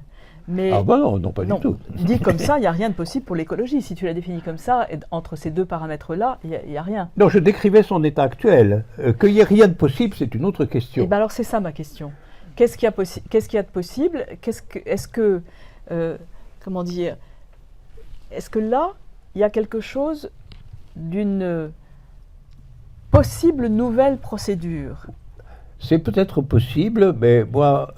Mais Ah ben non, non, pas non, du tout. dit comme ça, il n'y a rien de possible pour l'écologie. Si tu la définis comme ça, et entre ces deux paramètres-là, il n'y a rien. Non, je décrivais son état actuel. Qu'il n'y ait rien de possible, c'est une autre question. Et bien alors c'est ça ma question. Qu'est-ce qu'il y a de possible? Comment dire? Est-ce que là, il y a quelque chose d'une possible nouvelle procédure? C'est peut-être possible, mais moi,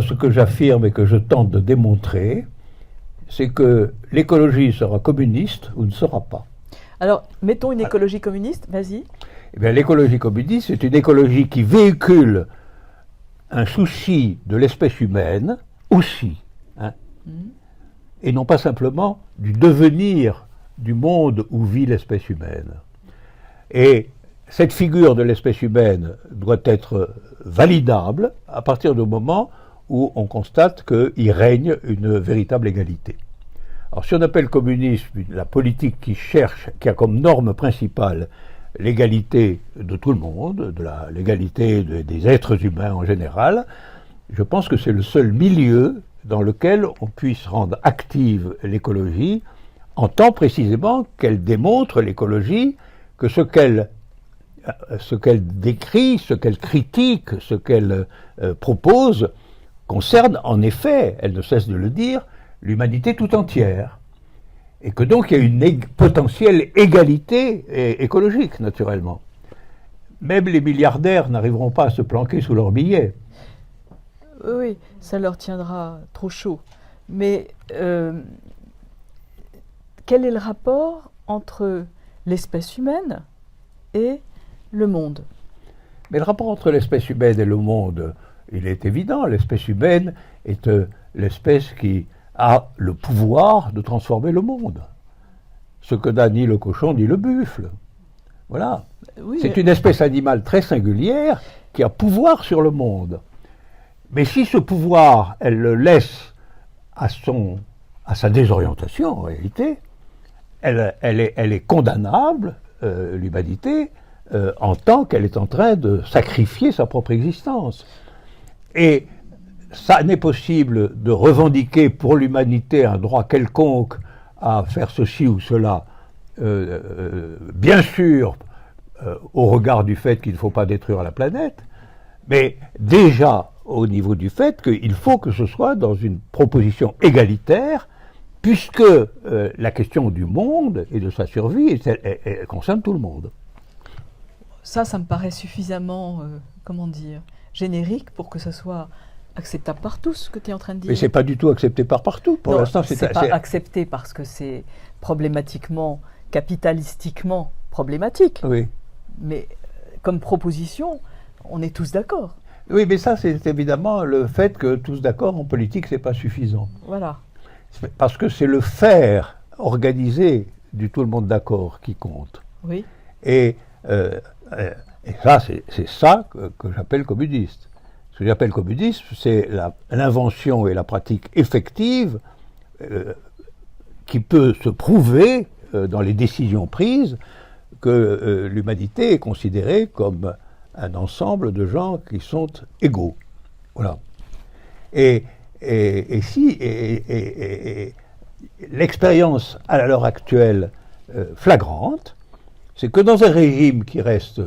ce que j'affirme et que je tente de démontrer, c'est que l'écologie sera communiste ou ne sera pas. Alors, mettons une écologie communiste, vas-y. Eh bien, l'écologie communiste, c'est une écologie qui véhicule un souci de l'espèce humaine aussi, hein, et non pas simplement du devenir du monde où vit l'espèce humaine. Et cette figure de l'espèce humaine doit être validable à partir du moment où on constate qu'il règne une véritable égalité. Alors si on appelle communisme la politique qui a comme norme principale l'égalité de tout le monde, l'égalité des êtres humains en général, je pense que c'est le seul milieu dans lequel on puisse rendre active l'écologie, en tant précisément qu'elle démontre, l'écologie, que ce qu'elle décrit, ce qu'elle critique, ce qu'elle propose, concerne en effet, elle ne cesse de le dire, l'humanité tout entière. Et que donc il y a une potentielle égalité écologique, naturellement. Même les milliardaires n'arriveront pas à se planquer sous leurs billets. Oui, ça leur tiendra trop chaud. Mais quel est le rapport entre l'espèce humaine et le monde? Mais le rapport entre l'espèce humaine et le monde, il est évident. L'espèce humaine est l'espèce qui a le pouvoir de transformer le monde. Ce que n'a ni le cochon ni le buffle. Voilà. Oui, c'est une espèce animale très singulière qui a pouvoir sur le monde. Mais si ce pouvoir, elle le laisse à sa désorientation, en réalité, elle est condamnable, l'humanité, en tant qu'elle est en train de sacrifier sa propre existence. Et ça n'est possible de revendiquer pour l'humanité un droit quelconque à faire ceci ou cela, bien sûr, au regard du fait qu'il ne faut pas détruire la planète, mais déjà au niveau du fait qu'il faut que ce soit dans une proposition égalitaire, puisque la question du monde et de sa survie elle concerne tout le monde. Ça me paraît suffisamment, générique pour que ce soit acceptable par tous, ce que tu es en train de dire. Mais c'est pas du tout accepté par partout. Pour l'instant, c'est pas accepté parce que c'est problématiquement, capitalistiquement problématique. Oui. Mais comme proposition, on est tous d'accord. Oui, mais ça, c'est évidemment le fait que tous d'accord en politique, c'est pas suffisant. Voilà. Parce que c'est le faire organisé du tout le monde d'accord qui compte. Oui. Et ça, c'est ça que j'appelle communiste. Ce que j'appelle communisme, c'est l'invention et la pratique effective qui peut se prouver dans les décisions prises que l'humanité est considérée comme un ensemble de gens qui sont égaux. Voilà. Et l'expérience à l'heure actuelle flagrante, c'est que dans un régime qui reste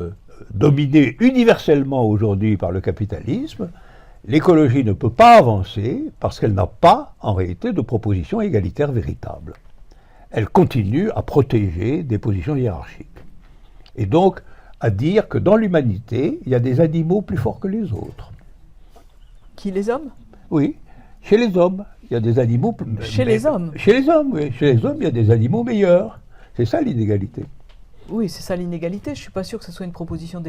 dominé universellement aujourd'hui par le capitalisme, l'écologie ne peut pas avancer parce qu'elle n'a pas, en réalité, de proposition égalitaire véritable. Elle continue à protéger des positions hiérarchiques. Et donc, à dire que dans l'humanité, il y a des animaux plus forts que les autres. Qui, les hommes? Oui, chez les hommes, il y a des animaux... Chez les hommes? Chez les hommes, oui. Chez les hommes, il y a des animaux meilleurs. C'est ça l'inégalité. Oui, c'est ça l'inégalité. Je ne suis pas sûre que ce soit une proposition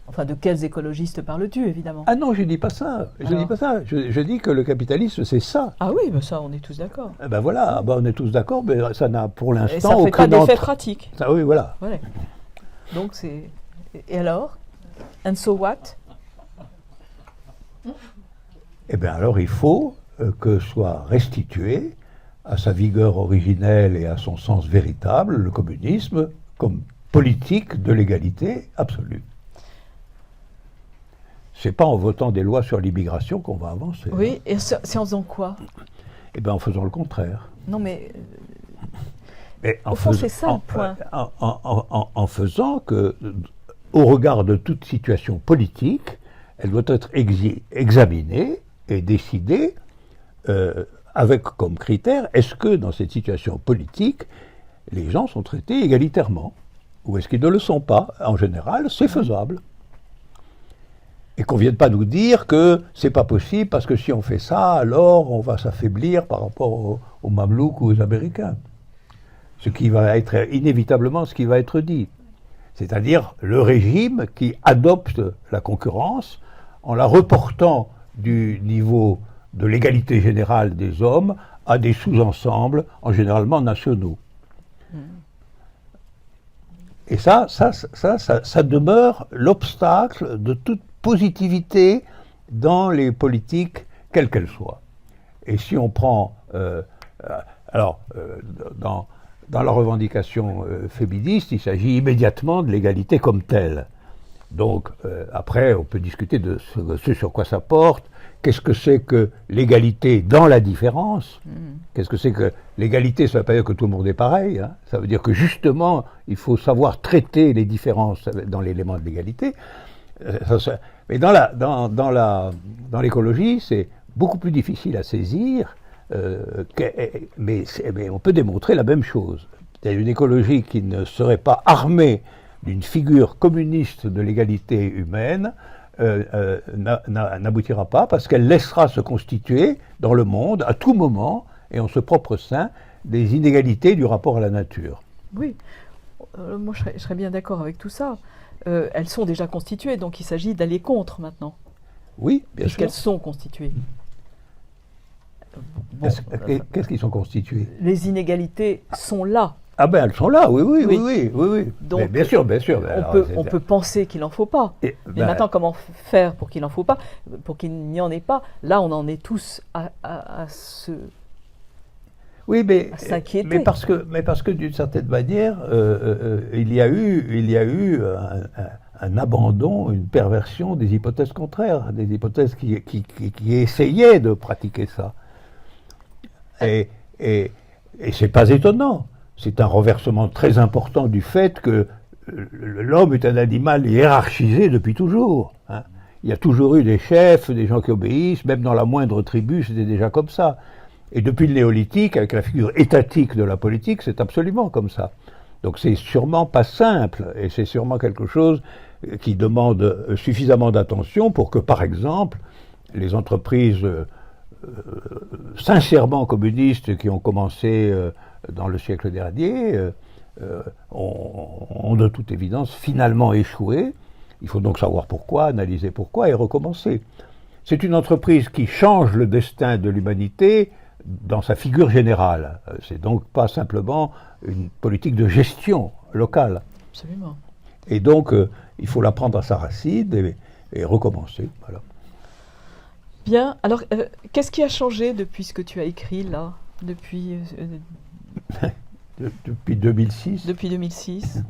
enfin, de quels écologistes parles-tu, évidemment? Ah non, je ne dis pas ça. Je dis que le capitalisme, c'est ça. Ah oui, ben ça, on est tous d'accord. Eh ben voilà, on est tous d'accord, mais ça n'a pour Et l'instant ça ne fait pas d'effet pratique. Ça, oui, voilà. Voilà. Donc c'est... Et alors? And so what? Eh bien alors il faut que soit restitué à sa vigueur originelle et à son sens véritable le communisme comme politique de l'égalité absolue. C'est pas en votant des lois sur l'immigration qu'on va avancer. Oui, et c'est en faisant quoi? Eh bien en faisant le contraire. Non mais... Mais au fond, c'est ça le point. En faisant que, au regard de toute situation politique, elle doit être examinée et décidée avec comme critère, est-ce que dans cette situation politique, les gens sont traités égalitairement ou est-ce qu'ils ne le sont pas? En général, c'est faisable. Et qu'on ne vienne pas nous dire que c'est pas possible parce que si on fait ça, alors on va s'affaiblir par rapport aux Mamelouks ou aux Américains. Ce qui va être inévitablement ce qui va être dit. C'est-à-dire le régime qui adopte la concurrence en la reportant du niveau de l'égalité générale des hommes à des sous-ensembles, en généralement nationaux. Et ça demeure l'obstacle de toute positivité dans les politiques, quelles qu'elles soient. Et si on prend... dans la revendication féministe, il s'agit immédiatement de l'égalité comme telle. Donc, après, on peut discuter de ce sur quoi ça porte. Qu'est-ce que c'est que l'égalité dans la différence? Qu'est-ce que c'est que l'égalité? Ça ne veut pas dire que tout le monde est pareil. Hein. Ça veut dire que justement, il faut savoir traiter les différences dans l'élément de l'égalité. Mais dans l'écologie, c'est beaucoup plus difficile à saisir. Mais on peut démontrer la même chose. C'est une écologie qui ne serait pas armée d'une figure communiste de l'égalité humaine n'aboutira pas parce qu'elle laissera se constituer dans le monde à tout moment et en ce propre sein des inégalités du rapport à la nature. Oui, moi je serais bien d'accord avec tout ça. Elles sont déjà constituées, donc il s'agit d'aller contre maintenant. Oui, bien sûr. Puisqu'elles sont constituées. Bon, qu'est-ce qu'ils sont constitués? Les inégalités sont là. Ah ben elles sont là, oui. Donc, mais bien sûr. On peut penser qu'il n'en faut pas. Mais maintenant, comment faire pour qu'il n'en faut pas, pour qu'il n'y en ait pas? Là, on en est tous à s'inquiéter. Mais parce que d'une certaine manière, il y a eu un abandon, une perversion des hypothèses contraires, des hypothèses qui essayaient de pratiquer ça. Et c'est pas étonnant. C'est un renversement très important du fait que l'homme est un animal hiérarchisé depuis toujours. Hein. Il y a toujours eu des chefs, des gens qui obéissent, même dans la moindre tribu, c'était déjà comme ça. Et depuis le néolithique, avec la figure étatique de la politique, c'est absolument comme ça. Donc c'est sûrement pas simple, et c'est sûrement quelque chose qui demande suffisamment d'attention pour que, par exemple, les entreprises sincèrement communistes qui ont commencé dans le siècle dernier ont de toute évidence finalement échoué. Il faut donc savoir pourquoi, analyser pourquoi et recommencer. C'est une entreprise qui change le destin de l'humanité dans sa figure générale. C'est donc pas simplement une politique de gestion locale. Absolument. Et donc, il faut la prendre à sa racine et recommencer. Voilà. Bien. Alors, qu'est-ce qui a changé depuis ce que tu as écrit là? Depuis 2006. Depuis 2006.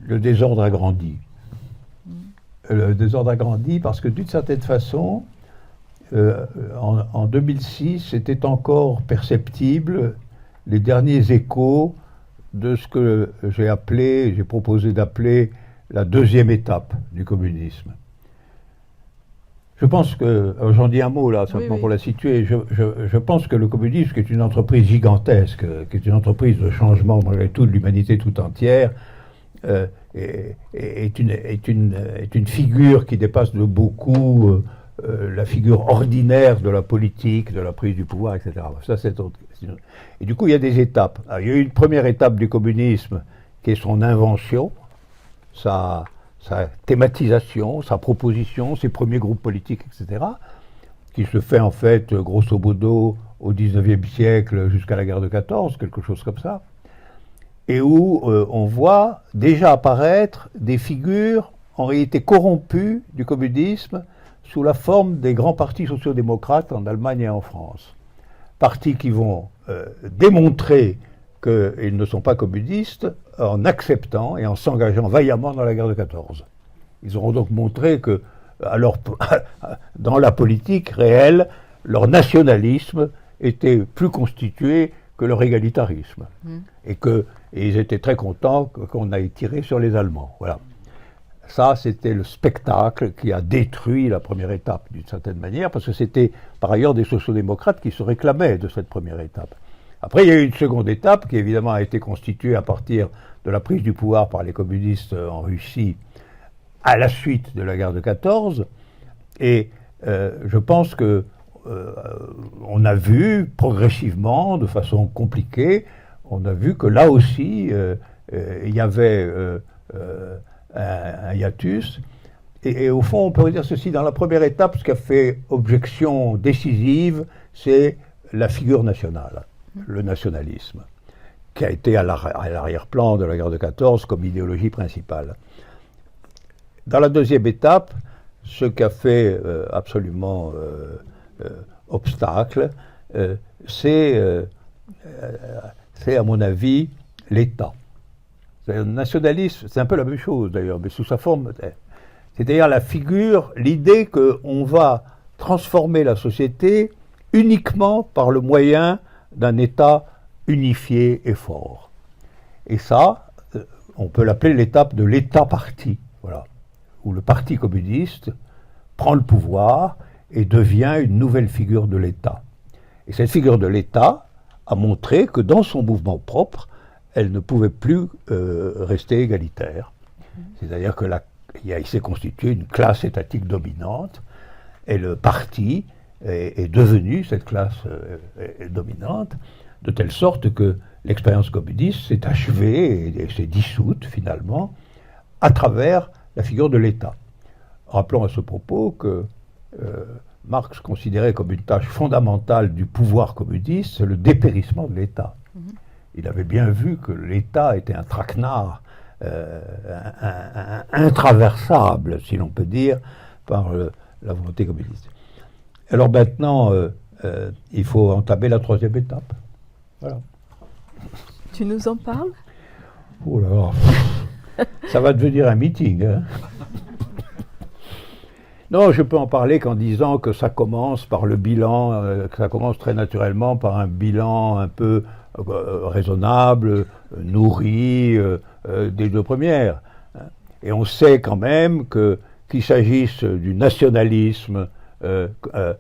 Le désordre a grandi. Le désordre a grandi parce que d'une certaine façon, en 2006, c'était encore perceptible les derniers échos de ce que j'ai proposé d'appeler la deuxième étape du communisme. Je pense que, j'en dis un mot là, simplement pour la situer, je pense que le communisme, qui est une entreprise gigantesque, qui est une entreprise de changement malgré tout de l'humanité tout entière, est une figure qui dépasse de beaucoup la figure ordinaire de la politique, de la prise du pouvoir, etc. Ça, c'est autre question. Et du coup, il y a des étapes. Alors, il y a eu une première étape du communisme qui est son invention, sa thématisation, sa proposition, ses premiers groupes politiques, etc., qui se fait en fait, grosso modo, au XIXe siècle jusqu'à la guerre de 14, quelque chose comme ça, et où on voit déjà apparaître des figures en réalité corrompues du communisme sous la forme des grands partis sociaux-démocrates en Allemagne et en France. Partis qui vont démontrer qu'ils ne sont pas communistes en acceptant et en s'engageant vaillamment dans la guerre de 14. Ils auront donc montré que, alors, dans la politique réelle, leur nationalisme était plus constitué que leur égalitarisme. Et ils étaient très contents qu'on aille tirer sur les Allemands. Voilà. Ça, c'était le spectacle qui a détruit la première étape, d'une certaine manière, parce que c'était par ailleurs des sociodémocrates qui se réclamaient de cette première étape. Après, il y a eu une seconde étape qui, évidemment, a été constituée à partir de la prise du pouvoir par les communistes en Russie à la suite de la guerre de 14. Et je pense que on a vu progressivement, de façon compliquée, on a vu que là aussi, il y avait un hiatus. Et au fond, on peut dire ceci, dans la première étape, ce qui a fait objection décisive, c'est la figure nationale, le nationalisme, qui a été à l'arrière-plan de la guerre de 14 comme idéologie principale. Dans la deuxième étape, ce qu'a fait absolument obstacle, c'est à mon avis l'État. Le nationalisme, c'est un peu la même chose d'ailleurs, mais sous sa forme. C'est-à-dire la figure, l'idée qu'on va transformer la société uniquement par le moyen d'un État unifié et fort. Et ça, on peut l'appeler l'étape de l'État-parti, voilà, où le Parti communiste prend le pouvoir et devient une nouvelle figure de l'État. Et cette figure de l'État a montré que dans son mouvement propre, elle ne pouvait plus rester égalitaire. C'est-à-dire qu'il s'est constitué une classe étatique dominante, et le parti est devenu cette classe dominante, de telle sorte que l'expérience communiste s'est achevée et s'est dissoute finalement à travers la figure de l'État. Rappelons à ce propos que Marx considérait comme une tâche fondamentale du pouvoir communiste le dépérissement de l'État. Il avait bien vu que l'État était un traquenard intraversable, si l'on peut dire, par la volonté communiste. Alors maintenant, il faut entamer la troisième étape. Voilà. Tu nous en parles ? Oh là là, ça va devenir un meeting. Hein. Non, je peux en parler qu'en disant que ça commence par le bilan, que ça commence très naturellement par un bilan un peu raisonnable, nourri, des deux premières. Et on sait quand même qu'il s'agisse du nationalisme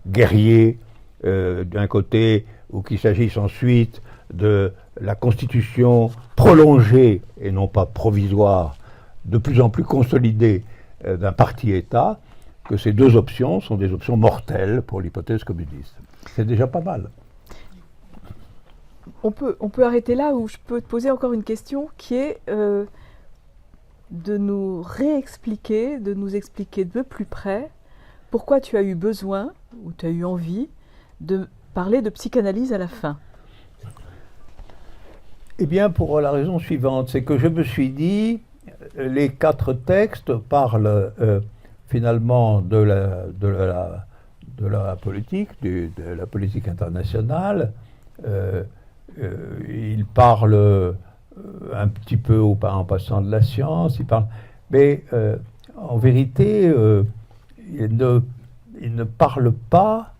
guerrier d'un côté, ou qu'il s'agisse ensuite de la constitution prolongée et non pas provisoire, de plus en plus consolidée d'un parti-État, que ces deux options sont des options mortelles pour l'hypothèse communiste. C'est déjà pas mal. On peut arrêter là, où je peux te poser encore une question qui est de nous réexpliquer, de nous expliquer de plus près pourquoi tu as eu besoin, ou tu as eu envie, de parler de psychanalyse à la fin. Eh bien, pour la raison suivante, c'est que je me suis dit, les 4 textes parlent finalement de la politique, de la politique internationale. Il parle un petit peu en passant de la science, mais en vérité, il ne parle pas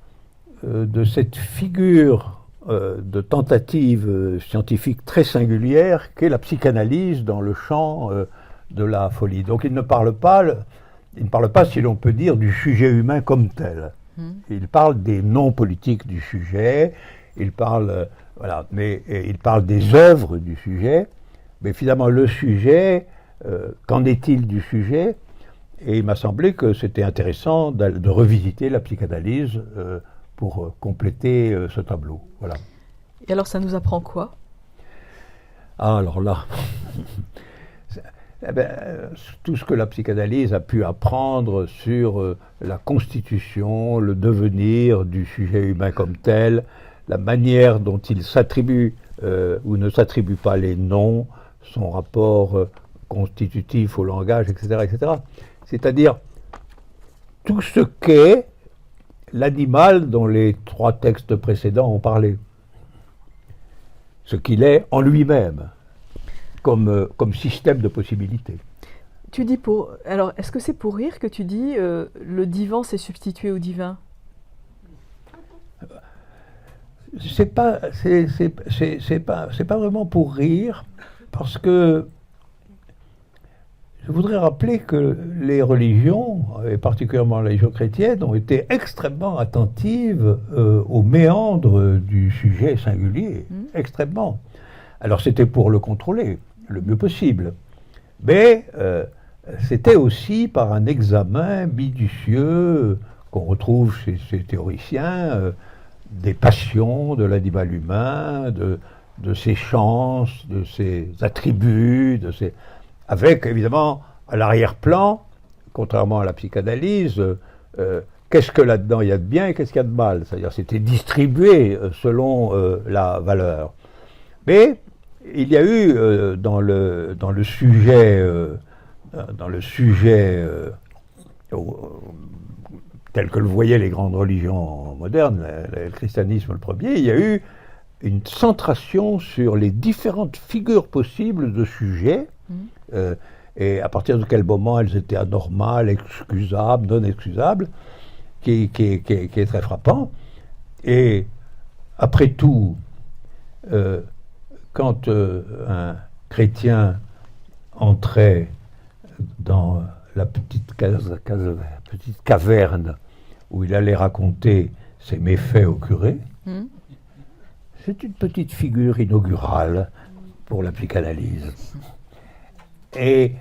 de cette figure de tentative scientifique très singulière qu'est la psychanalyse dans le champ de la folie. Donc il ne parle pas, si l'on peut dire, du sujet humain comme tel. Il parle des non-politiques du sujet, il parle des œuvres du sujet, mais finalement le sujet, qu'en est-il du sujet? Et il m'a semblé que c'était intéressant de revisiter la psychanalyse pour compléter ce tableau. Voilà. Et alors, ça nous apprend quoi? Ah, alors là, tout ce que la psychanalyse a pu apprendre sur la constitution, le devenir du sujet humain comme tel, la manière dont il s'attribue ou ne s'attribue pas les noms, son rapport constitutif au langage, etc., etc. C'est-à-dire tout ce qu'est l'animal dont les 3 textes précédents ont parlé. Ce qu'il est en lui-même, comme système de possibilités. Tu dis alors, est-ce que c'est pour rire que tu dis le divan s'est substitué au divin? C'est pas vraiment pour rire, parce que je voudrais rappeler que les religions, et particulièrement la religion chrétienne, ont été extrêmement attentives aux méandres du sujet singulier, extrêmement. Alors c'était pour le contrôler le mieux possible, mais c'était aussi par un examen minutieux qu'on retrouve chez ces théoriciens des passions de l'animal humain, de ses chances, de ses attributs, avec évidemment à l'arrière-plan, contrairement à la psychanalyse, qu'est-ce que là-dedans il y a de bien et qu'est-ce qu'il y a de mal. C'est-à-dire c'était distribué selon la valeur. Mais il y a eu dans le sujet tel que le voyaient les grandes religions modernes, le christianisme le premier, il y a eu une centration sur les différentes figures possibles de sujets, et à partir de quel moment elles étaient anormales, excusables, non excusables, qui est très frappant. Et après tout, quand un chrétien entrait dans la petite caverne où il allait raconter ses méfaits au curé, c'est une petite figure inaugurale pour la psychanalyse. Et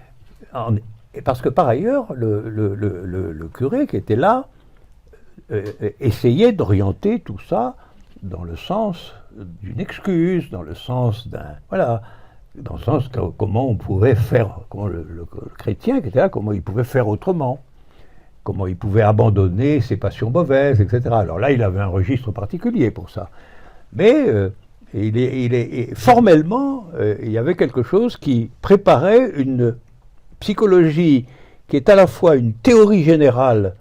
parce que par ailleurs, le curé qui était là essayait d'orienter tout ça dans le sens d'une excuse, dans le sens dans le sens comment on pouvait faire, comment le chrétien qui était là, comment il pouvait faire autrement, comment il pouvait abandonner ses passions mauvaises, etc. Alors là, il avait un registre particulier pour ça. Mais formellement, il y avait quelque chose qui préparait une psychologie qui est à la fois une théorie générale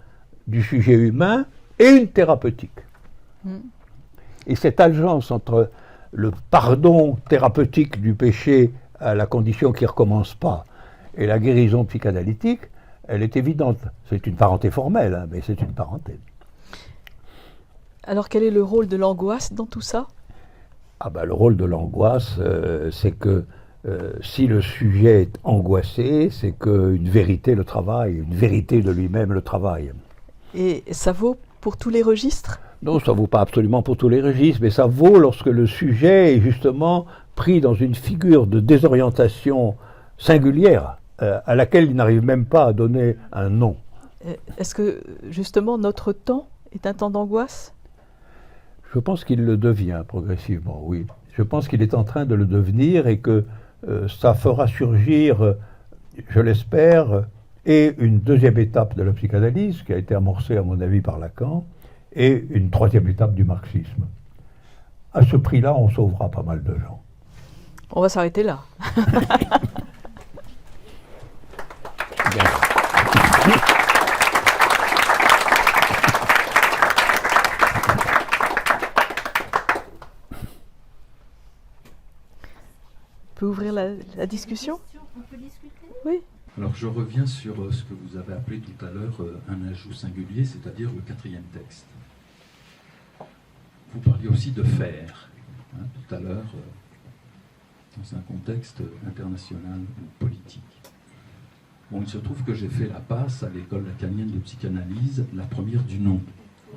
du sujet humain et une thérapeutique. Et cette alliance entre le pardon thérapeutique du péché à la condition qu'il ne recommence pas et la guérison psychanalytique, elle est évidente. C'est une parenté formelle, hein, mais c'est une parenté. Alors quel est le rôle de l'angoisse dans tout ça? Le rôle de l'angoisse, c'est que si le sujet est angoissé, c'est qu'une vérité le travaille, une vérité de lui-même le travaille. Et ça vaut pour tous les registres? Non, ça ne vaut pas absolument pour tous les registres, mais ça vaut lorsque le sujet est justement pris dans une figure de désorientation singulière à laquelle il n'arrive même pas à donner un nom. Est-ce que justement notre temps est un temps d'angoisse? Je pense qu'il le devient progressivement, oui. Je pense qu'il est en train de le devenir et que ça fera surgir, je l'espère, et une deuxième étape de la psychanalyse qui a été amorcée à mon avis par Lacan, et une troisième étape du marxisme. À ce prix-là, on sauvera pas mal de gens. On va s'arrêter là. Bien. On peut ouvrir la discussion? On peut discuter? Oui. Alors je reviens sur ce que vous avez appelé tout à l'heure un ajout singulier, c'est-à-dire le quatrième texte. Vous parliez aussi de faire, tout à l'heure, dans un contexte international ou politique. Bon, il se trouve que j'ai fait la passe à l'école lacanienne de psychanalyse, la première du nom,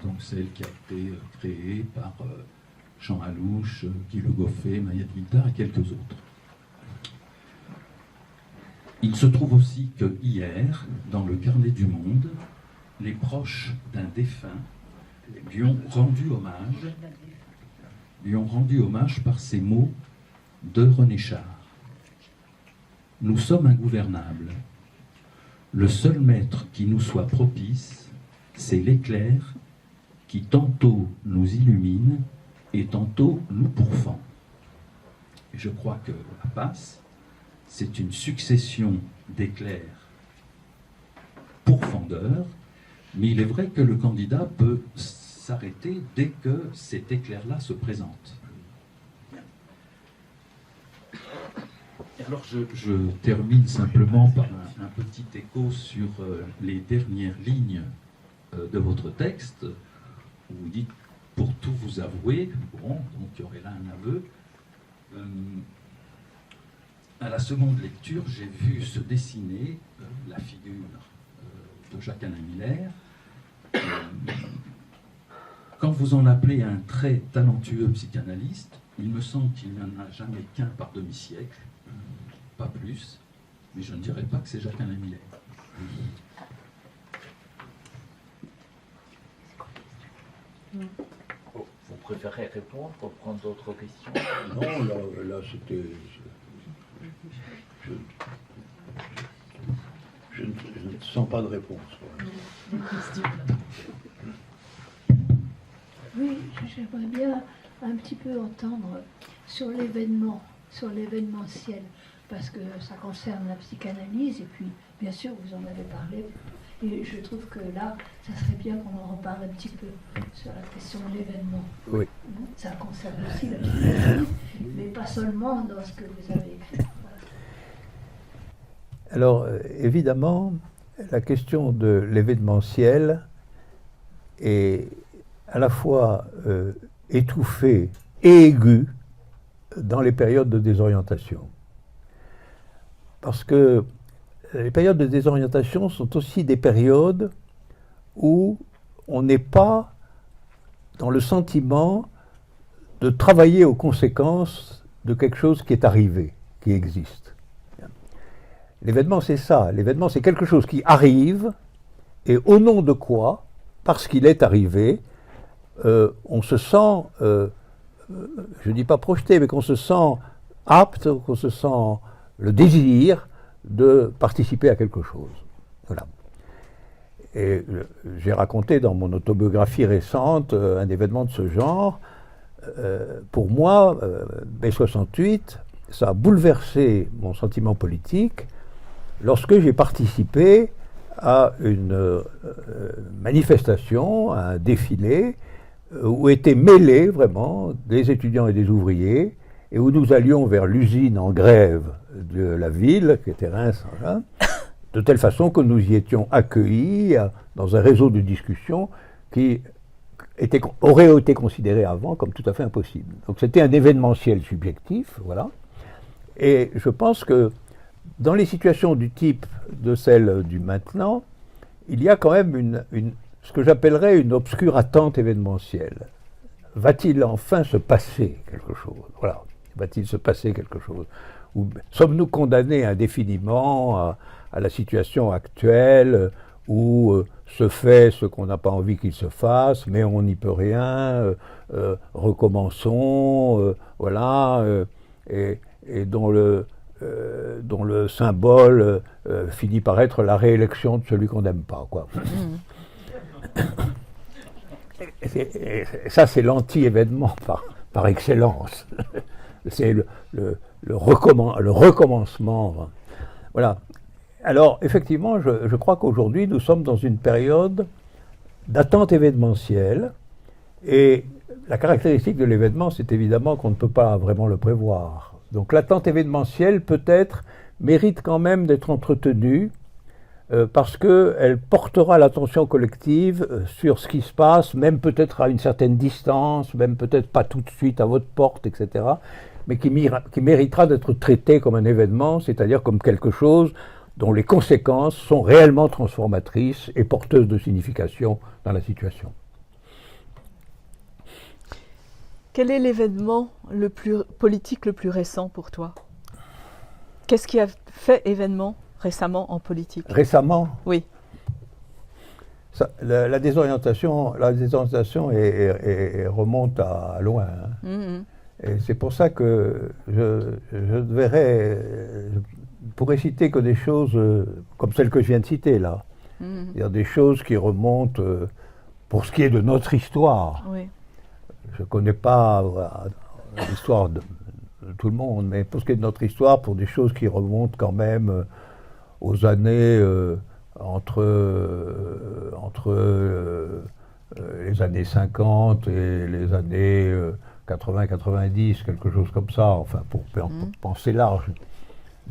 donc celle qui a été créée par Jean Alouche, Guy Le Goffet, Mayette Guittard et quelques autres. Il se trouve aussi que hier, dans le Carnet du Monde, les proches d'un défunt lui ont rendu hommage par ces mots de René Char. Nous sommes ingouvernables. Le seul maître qui nous soit propice, c'est l'éclair qui tantôt nous illumine et tantôt nous pourfend. Et je crois que la passe, c'est une succession d'éclairs pourfendeurs, mais il est vrai que le candidat peut s'arrêter dès que cet éclair-là se présente. Alors je termine simplement par un petit écho sur les dernières lignes de votre texte, où vous dites « pour tout vous avouer », bon, donc il y aurait là un aveu. À la seconde lecture, j'ai vu se dessiner la figure de Jacques-Alain Miller. Quand vous en appelez un très talentueux psychanalyste, il me semble qu'il n'y en a jamais qu'un par demi-siècle, pas plus, mais je ne dirais pas que c'est Jacques-Alain Miller. Vous préférez répondre pour prendre d'autres questions? Non, là c'était... Je ne sens pas de réponse. Oui, j'aimerais bien un petit peu entendre sur l'événement, sur l'événementiel, parce que ça concerne la psychanalyse, et puis bien sûr vous en avez parlé, et je trouve que là, ça serait bien qu'on en reparle un petit peu sur la question de l'événement. Oui. Ça concerne aussi la psychanalyse, mais pas seulement dans ce que vous avez écrit. Voilà. Alors, évidemment, la question de l'événementiel est à la fois étouffée et aiguë dans les périodes de désorientation. Parce que les périodes de désorientation sont aussi des périodes où on n'est pas dans le sentiment de travailler aux conséquences de quelque chose qui est arrivé, qui existe. L'événement, c'est ça. L'événement, c'est quelque chose qui arrive, et au nom de quoi, parce qu'il est arrivé, on se sent, je ne dis pas projeté, mais qu'on se sent apte, qu'on se sent le désir de participer à quelque chose. Voilà. Et j'ai raconté dans mon autobiographie récente un événement de ce genre. Pour moi, mai 68, ça a bouleversé mon sentiment politique lorsque j'ai participé à une manifestation, à un défilé, où étaient mêlés vraiment des étudiants et des ouvriers, et où nous allions vers l'usine en grève de la ville, qui était Reims, de telle façon que nous y étions accueillis dans un réseau de discussion qui aurait été considéré avant comme tout à fait impossible. Donc c'était un événementiel subjectif, voilà. Et je pense que dans les situations du type de celle du maintenant, il y a quand même ce que j'appellerais une obscure attente événementielle. Va-t-il enfin se passer quelque chose? Voilà. Va-t-il se passer quelque chose? Ou sommes-nous condamnés indéfiniment à la situation actuelle où se fait ce qu'on n'a pas envie qu'il se fasse, mais on n'y peut rien, recommençons, voilà, et dont le symbole finit par être la réélection de celui qu'on n'aime pas, quoi. Et ça, c'est l'anti-événement par excellence. C'est le recommencement. Voilà. Alors, effectivement, je crois qu'aujourd'hui, nous sommes dans une période d'attente événementielle. Et la caractéristique de l'événement, c'est évidemment qu'on ne peut pas vraiment le prévoir. Donc, l'attente événementielle, peut-être, mérite quand même d'être entretenue parce qu'elle portera l'attention collective sur ce qui se passe, même peut-être à une certaine distance, même peut-être pas tout de suite à votre porte, etc., mais qui méritera d'être traité comme un événement, c'est-à-dire comme quelque chose dont les conséquences sont réellement transformatrices et porteuses de signification dans la Quel est l'événement politique le plus récent pour toi? Qu'est-ce qui a fait événement récemment en politique? Récemment, Oui. la désorientation remonte à loin. Hein. Mhm. Et c'est pour ça que je pourrais citer que des choses comme celles que je viens de citer là. Mhm. Il y a des choses qui remontent, pour ce qui est de notre histoire. Oui. Je ne connais pas l'histoire de tout le monde, mais pour ce qui est de notre histoire, pour des choses qui remontent quand même aux années entre les années 50 et les années 80-90, quelque chose comme ça, enfin pour penser large.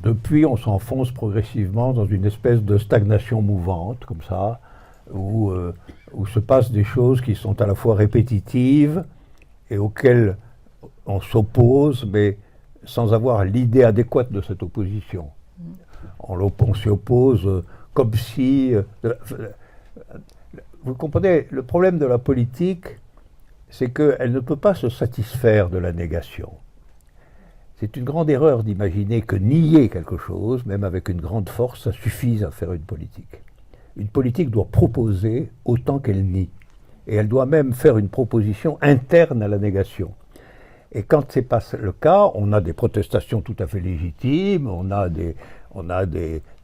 Depuis, on s'enfonce progressivement dans une espèce de stagnation mouvante, comme ça, où se passent des choses qui sont à la fois répétitives et auxquelles on s'oppose, mais sans avoir l'idée adéquate de cette opposition. On s'y oppose comme si... vous comprenez, le problème de la politique, c'est qu'elle ne peut pas se satisfaire de la négation. C'est une grande erreur d'imaginer que nier quelque chose, même avec une grande force, ça suffise à faire une politique. Une politique doit proposer autant qu'elle nie. Et elle doit même faire une proposition interne à la négation. Et quand ce n'est pas le cas, on a des protestations tout à fait légitimes, on a des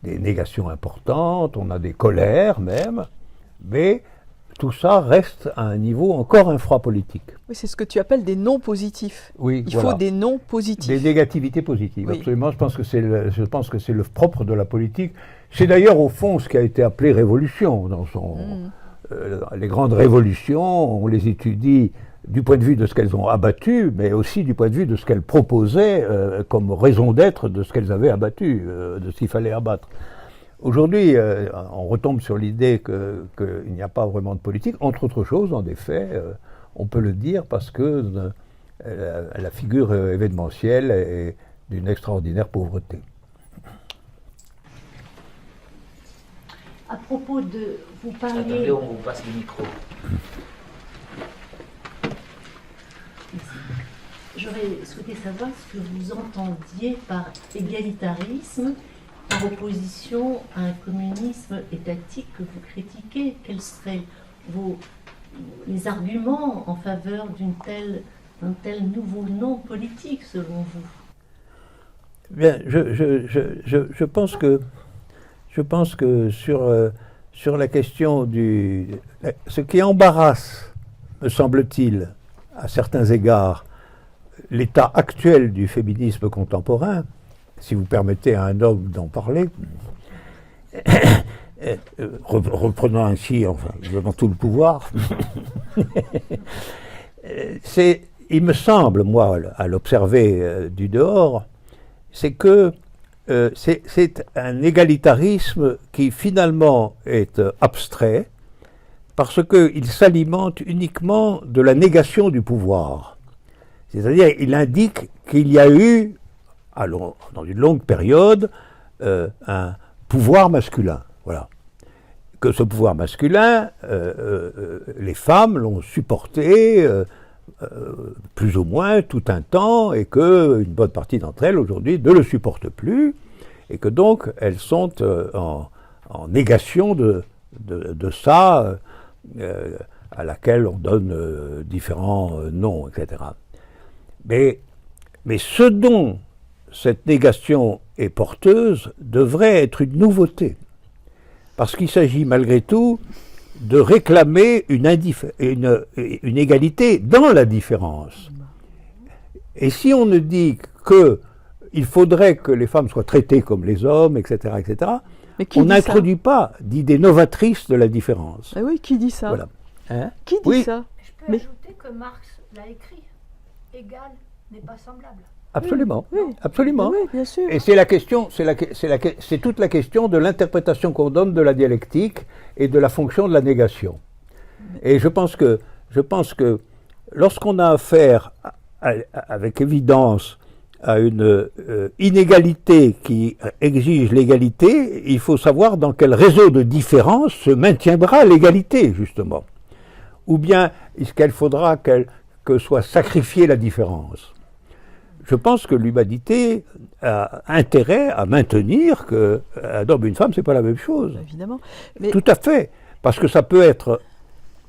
négations importantes, on a des colères même, mais tout ça reste à un niveau encore infrapolitique. Oui, c'est ce que tu appelles des non positifs. Oui, Il voilà. faut des non positifs. Des négativités positives, Oui. absolument. Je pense que c'est le propre de la politique. C'est d'ailleurs au fond ce qui a été appelé révolution. Les grandes révolutions, on les étudie du point de vue de ce qu'elles ont abattu, mais aussi du point de vue de ce qu'elles proposaient comme raison d'être de ce qu'elles avaient abattu, de ce qu'il fallait abattre. Aujourd'hui, on retombe sur l'idée qu'il n'y a pas vraiment de politique, entre autres choses, en effet, on peut le dire, parce que la figure événementielle est d'une extraordinaire pauvreté. À propos de... Vous parliez... Attendez, on vous passe le micro. J'aurais souhaité savoir ce que vous entendiez par égalitarisme par opposition à un communisme étatique que vous critiquez. Quels seraient les arguments en faveur d'un tel nouveau nom politique, selon vous? Bien, je pense que sur la question ce qui embarrasse, me semble-t-il, à certains égards, l'état actuel du féminisme contemporain, si vous permettez à un homme d'en parler, reprenant ainsi, enfin, devant tout le pouvoir, il me semble, moi, à l'observer du dehors, c'est que c'est un égalitarisme qui finalement est abstrait, parce qu'il s'alimente uniquement de la négation du pouvoir. C'est-à-dire, il indique qu'il y a eu, dans une longue période, un pouvoir masculin. Voilà. Que ce pouvoir masculin, les femmes l'ont supporté plus ou moins tout un temps, et qu'une bonne partie d'entre elles, aujourd'hui, ne le supportent plus, et que donc, elles sont en négation de ça, à laquelle on donne différents noms, etc. Mais ce dont cette négation est porteuse devrait être une nouveauté, parce qu'il s'agit malgré tout de réclamer une égalité dans la différence. Et si on ne dit qu'il faudrait que les femmes soient traitées comme les hommes, etc., on n'introduit pas d'idée novatrice de la différence. Ah oui, qui dit ça? Voilà. Hein? Qui dit ça? Je peux ajouter que Marx l'a écrit. Égal n'est pas semblable. Absolument, Oui. absolument. Oui, bien sûr. Et c'est la question, c'est toute la question de l'interprétation qu'on donne de la dialectique et de la fonction de la négation. Et je pense que lorsqu'on a affaire avec évidence à une inégalité qui exige l'égalité, il faut savoir dans quel réseau de différence se maintiendra l'égalité, justement. Ou bien est-ce qu'elle faudra que soit sacrifiée la différence. je pense que l'humanité a intérêt à maintenir qu'un homme et une femme, c'est pas la même chose. Évidemment. Mais Tout à fait, parce que ça peut être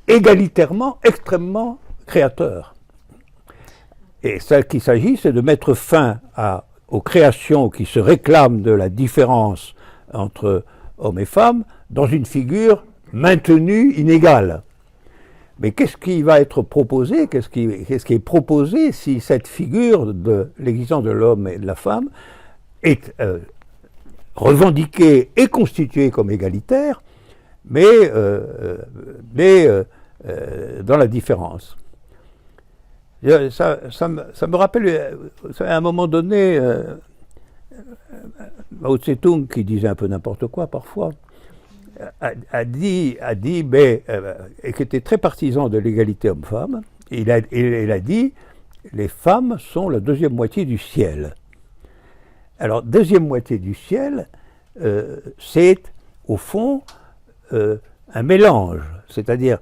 égalitairement, extrêmement créateur. Et ce qu'il s'agit, c'est de mettre fin aux créations qui se réclament de la différence entre hommes et femmes dans une figure maintenue, inégale. Mais qu'est-ce qui va être proposé, qu'est-ce qui est proposé si cette figure de l'existence de l'homme et de la femme est revendiquée et constituée comme égalitaire, mais dans la différence. Ça me rappelle, à un moment donné, Mao Tse-tung, qui disait un peu n'importe quoi parfois, a dit, et qui était très partisan de l'égalité homme-femme, il a dit, les femmes sont la deuxième moitié du ciel. Alors, deuxième moitié du ciel, c'est, au fond, un mélange, c'est-à-dire,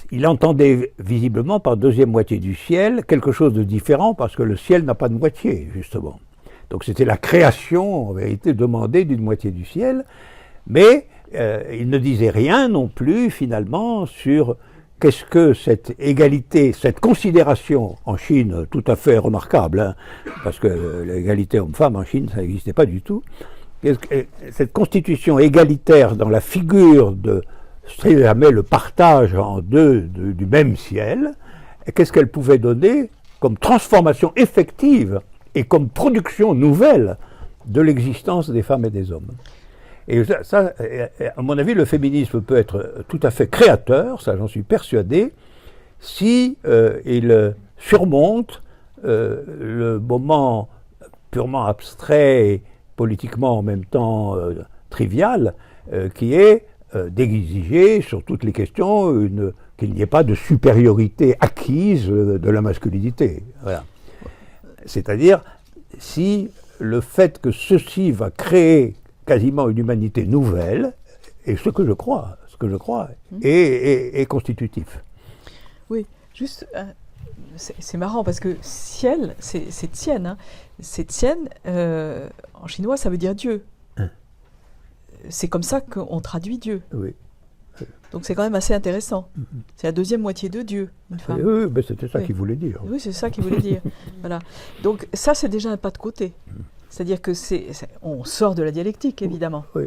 il entendait visiblement par deuxième moitié du ciel quelque chose de différent, parce que le ciel n'a pas de moitié, justement. Donc c'était la création, en vérité, demandée d'une moitié du ciel, mais il ne disait rien non plus, finalement, sur qu'est-ce que cette égalité, cette considération en Chine, tout à fait remarquable, hein, parce que l'égalité homme-femme en Chine, ça n'existait pas du tout, cette constitution égalitaire dans la figure de jamais le partage en deux du même ciel, qu'est-ce qu'elle pouvait donner comme transformation effective et comme production nouvelle de l'existence des femmes et des hommes. Et ça, à mon avis, le féminisme peut être tout à fait créateur, ça j'en suis persuadé, si il surmonte le moment purement abstrait et politiquement en même temps trivial, qui est d'exiger sur toutes les questions qu'il n'y ait pas de supériorité acquise de la masculinité. Voilà. C'est-à-dire, si le fait que ceci va créer quasiment une humanité nouvelle, et ce que je crois, est constitutif. oui, juste, c'est marrant parce que ciel, c'est Tien. Hein. C'est Tien, en chinois, ça veut dire Dieu. C'est comme ça qu'on traduit Dieu. Oui. Donc c'est quand même assez intéressant. C'est la deuxième moitié de Dieu, une femme. Oui, mais c'était ça qu'il voulait dire. Oui, c'est ça qu'il voulait dire. Voilà. Donc ça, c'est déjà un pas de côté. C'est-à-dire que on sort de la dialectique, évidemment. Oui.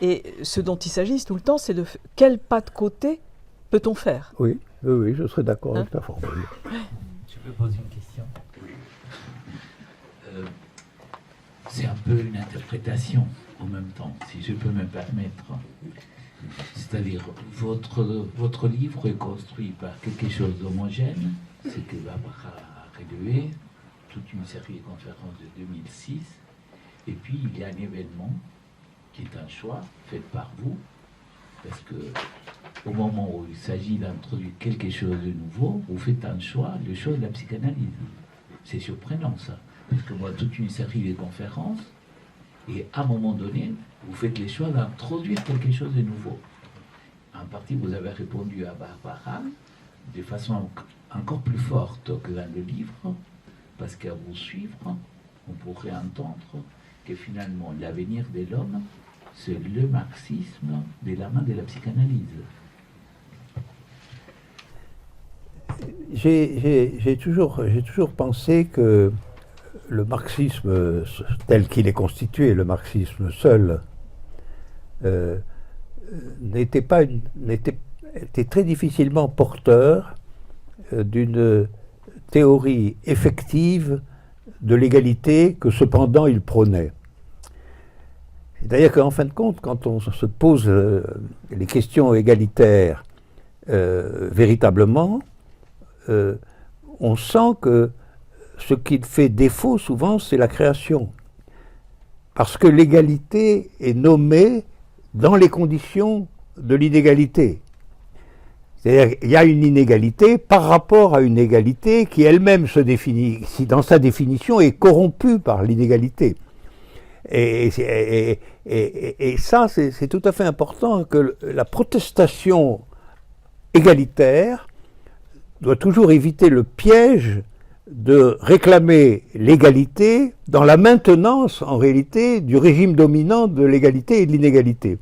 Et ce dont il s'agit tout le temps, c'est de quel pas de côté peut-on faire? Oui, je serais d'accord avec ta formule. Je peux poser une question? C'est un peu une interprétation en même temps, si je peux me permettre. C'est-à-dire, votre livre est construit par quelque chose d'homogène, c'est que Barbara a relevé toute une série de conférences de 2006, et puis il y a un événement qui est un choix fait par vous, parce que au moment où il s'agit d'introduire quelque chose de nouveau, vous faites un choix, le choix de la psychanalyse. C'est surprenant ça, parce que moi, toute une série de conférences, et à un moment donné, vous faites les choix d'introduire quelque chose de nouveau. En partie, vous avez répondu à Barbara de façon encore plus forte que dans le livre, parce qu'à vous suivre, on pourrait entendre que finalement, l'avenir de l'homme, c'est le marxisme de la main de la psychanalyse. J'ai toujours pensé que le marxisme tel qu'il est constitué, le marxisme seul, était très difficilement porteur d'une théorie effective de l'égalité que cependant il prônait. C'est-à-dire qu'en fin de compte, quand on se pose les questions égalitaires véritablement, on sent que ce qui fait défaut souvent, c'est la création. Parce que l'égalité est nommée dans les conditions de l'inégalité. C'est-à-dire qu'il y a une inégalité par rapport à une égalité qui elle-même se définit, si dans sa définition, est corrompue par l'inégalité. Et ça, c'est tout à fait important, que la protestation égalitaire doit toujours éviter le piège de réclamer l'égalité dans la maintenance, en réalité, du régime dominant de l'égalité et de l'inégalité.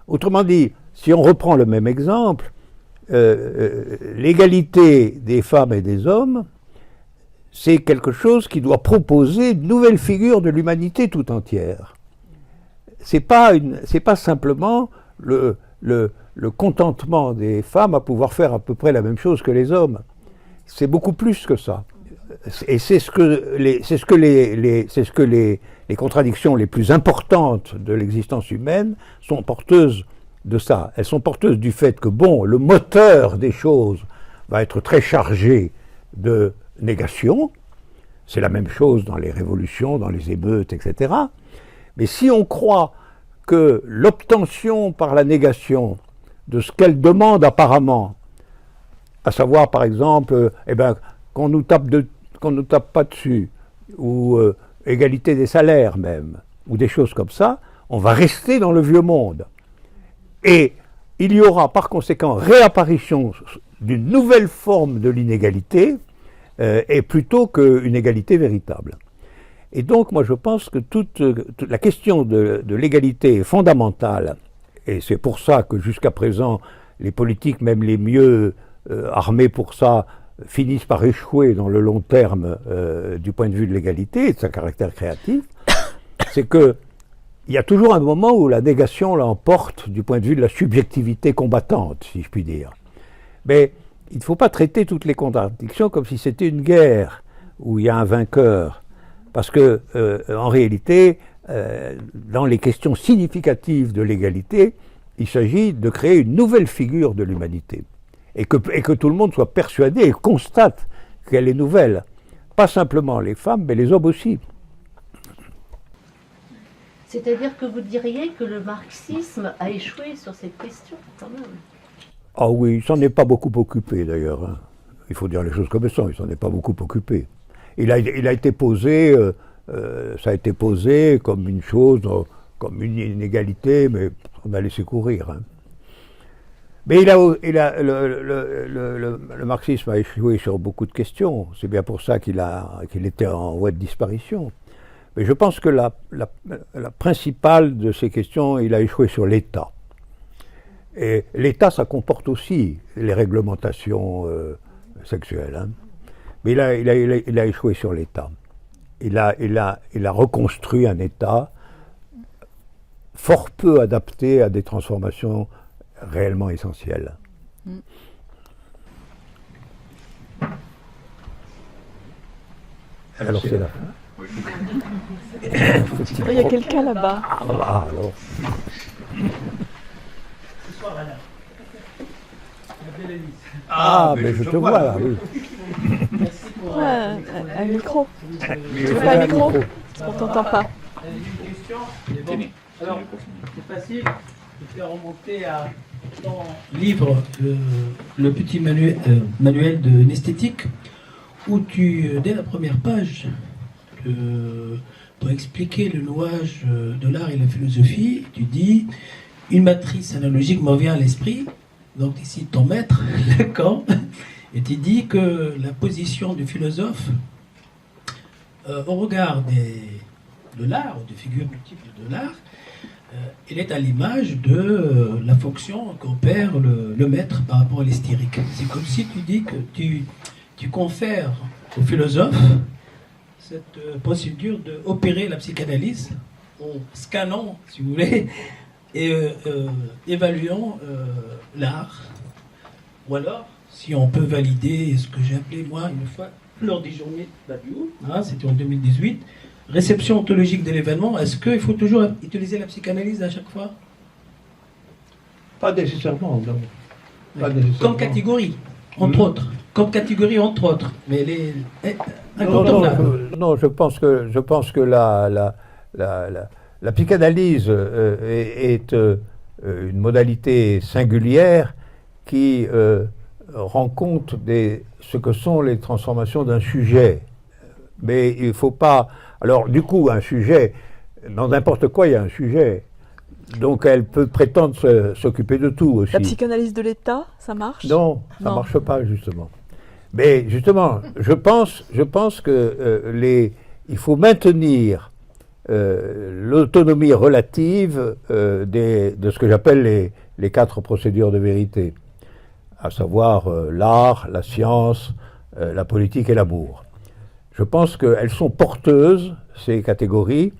Autrement dit, si on reprend le même exemple, l'égalité des femmes et des hommes, c'est quelque chose qui doit proposer une nouvelle figure de l'humanité tout entière. C'est pas simplement le contentement des femmes à pouvoir faire à peu près la même chose que les hommes. C'est beaucoup plus que ça. Et c'est ce que les contradictions les plus importantes de l'existence humaine sont porteuses de ça. Elles sont porteuses du fait que, bon, le moteur des choses va être très chargé de négation. C'est la même chose dans les révolutions, dans les émeutes, etc. Mais si on croit que l'obtention par la négation de ce qu'elle demande apparemment, à savoir par exemple, qu'on nous tape pas dessus, ou égalité des salaires même, ou des choses comme ça, on va rester dans le vieux monde. Et il y aura par conséquent réapparition d'une nouvelle forme de l'inégalité, et plutôt qu'une égalité véritable. Et donc moi je pense que toute la question de l'égalité est fondamentale, et c'est pour ça que jusqu'à présent les politiques, même les mieux armés pour ça, finissent par échouer dans le long terme du point de vue de l'égalité et de sa caractère créatif. C'est que il y a toujours un moment où la négation l'emporte du point de vue de la subjectivité combattante, si je puis dire. Mais il ne faut pas traiter toutes les contradictions comme si c'était une guerre où il y a un vainqueur. Parce que, en réalité, dans les questions significatives de l'égalité, il s'agit de créer une nouvelle figure de l'humanité. Et que tout le monde soit persuadé et constate qu'elle est nouvelle. Pas simplement les femmes, mais les hommes aussi. C'est-à-dire que vous diriez que le marxisme a échoué sur cette question, quand même. Ah oui, il s'en est pas beaucoup occupé d'ailleurs. Hein. Il faut dire les choses comme elles sont, il s'en est pas beaucoup occupé. Il a été posé, ça a été posé comme une chose, comme une inégalité, mais on a laissé courir. Hein. Mais le marxisme a échoué sur beaucoup de questions. C'est bien pour ça qu'il était en voie de disparition. Mais je pense que la principale de ces questions, il a échoué sur l'État. Et l'État, ça comporte aussi les réglementations sexuelles. Hein. Mais il a échoué sur l'État. Il a reconstruit un État fort peu adapté à des transformations réellement essentielles. Alors c'est là. Il y a quelqu'un là-bas. Ah, alors. Ah, mais je te vois là, oui. Ouais, un micro. Tu veux pas un micro? On t'entend pas. Une question. Alors, c'est facile de faire remonter à ton livre, le petit manuel de l'esthétique, où dès la première page, pour expliquer le nouage de l'art et la philosophie, tu dis une matrice analogique me vient à l'esprit. Donc ici ton maître, Lacan, et tu dis que la position du philosophe au regard de l'art, ou de figures multiples de l'art, elle est à l'image de la fonction qu'opère le maître par rapport à l'hystérique. C'est comme si tu dis que tu confères au philosophe cette procédure d'opérer la psychanalyse en scannant, si vous voulez, et évaluant l'art. Ou alors, si on peut valider ce que j'ai appelé, moi, une fois, lors des journées Badiou, c'était en 2018, réception ontologique de l'événement, est-ce qu'il faut toujours utiliser la psychanalyse à chaque fois? Pas nécessairement, non. Pas nécessairement. Comme catégorie, entre autres. Comme catégorie, entre autres. Mais elle est incontournable. Non, je pense que la psychanalyse est une modalité singulière qui rend compte de ce que sont les transformations d'un sujet. Mais il ne faut pas... Alors, du coup, un sujet, dans n'importe quoi, il y a un sujet. Donc, elle peut prétendre s'occuper de tout aussi. La psychanalyse de l'État, ça marche? Non, ça ne marche pas, justement. Mais justement, je pense que il faut maintenir l'autonomie relative de ce que j'appelle les 4 procédures de vérité, à savoir l'art, la science, la politique et l'amour. Je pense qu'elles sont porteuses, ces catégories,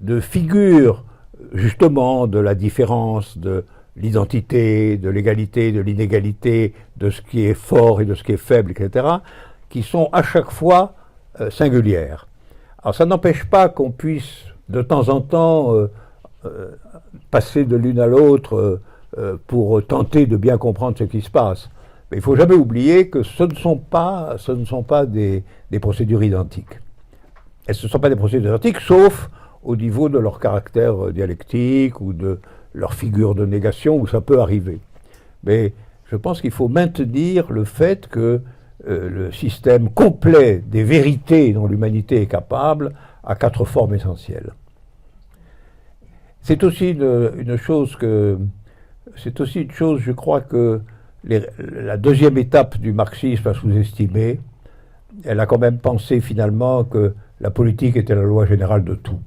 de figures justement de la différence, de l'identité, de l'égalité, de l'inégalité, de ce qui est fort et de ce qui est faible, etc., qui sont à chaque fois singulières. Alors ça n'empêche pas qu'on puisse de temps en temps passer de l'une à l'autre pour tenter de bien comprendre ce qui se passe. Mais il ne faut jamais oublier que ce ne sont pas des procédures identiques. Et ce ne sont pas des procédures identiques, sauf au niveau de leur caractère dialectique ou de leur figure de négation, où ça peut arriver. Mais je pense qu'il faut maintenir le fait que le système complet des vérités dont l'humanité est capable a 4 formes essentielles. C'est aussi une chose, je crois que la deuxième étape du marxisme a sous-estimé. Elle a quand même pensé finalement que la politique était la loi générale de tout.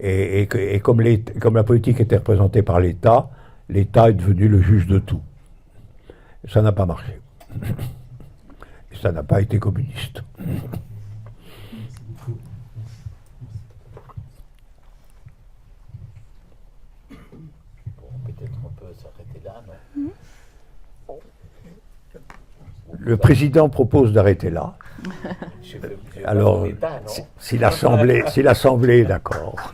Et comme la politique était représentée par l'État, l'État est devenu le juge de tout. Ça n'a pas marché. Et ça n'a pas été communiste. Peut-être on peut s'arrêter là, non? Le président propose d'arrêter là. Alors, si l'Assemblée est d'accord.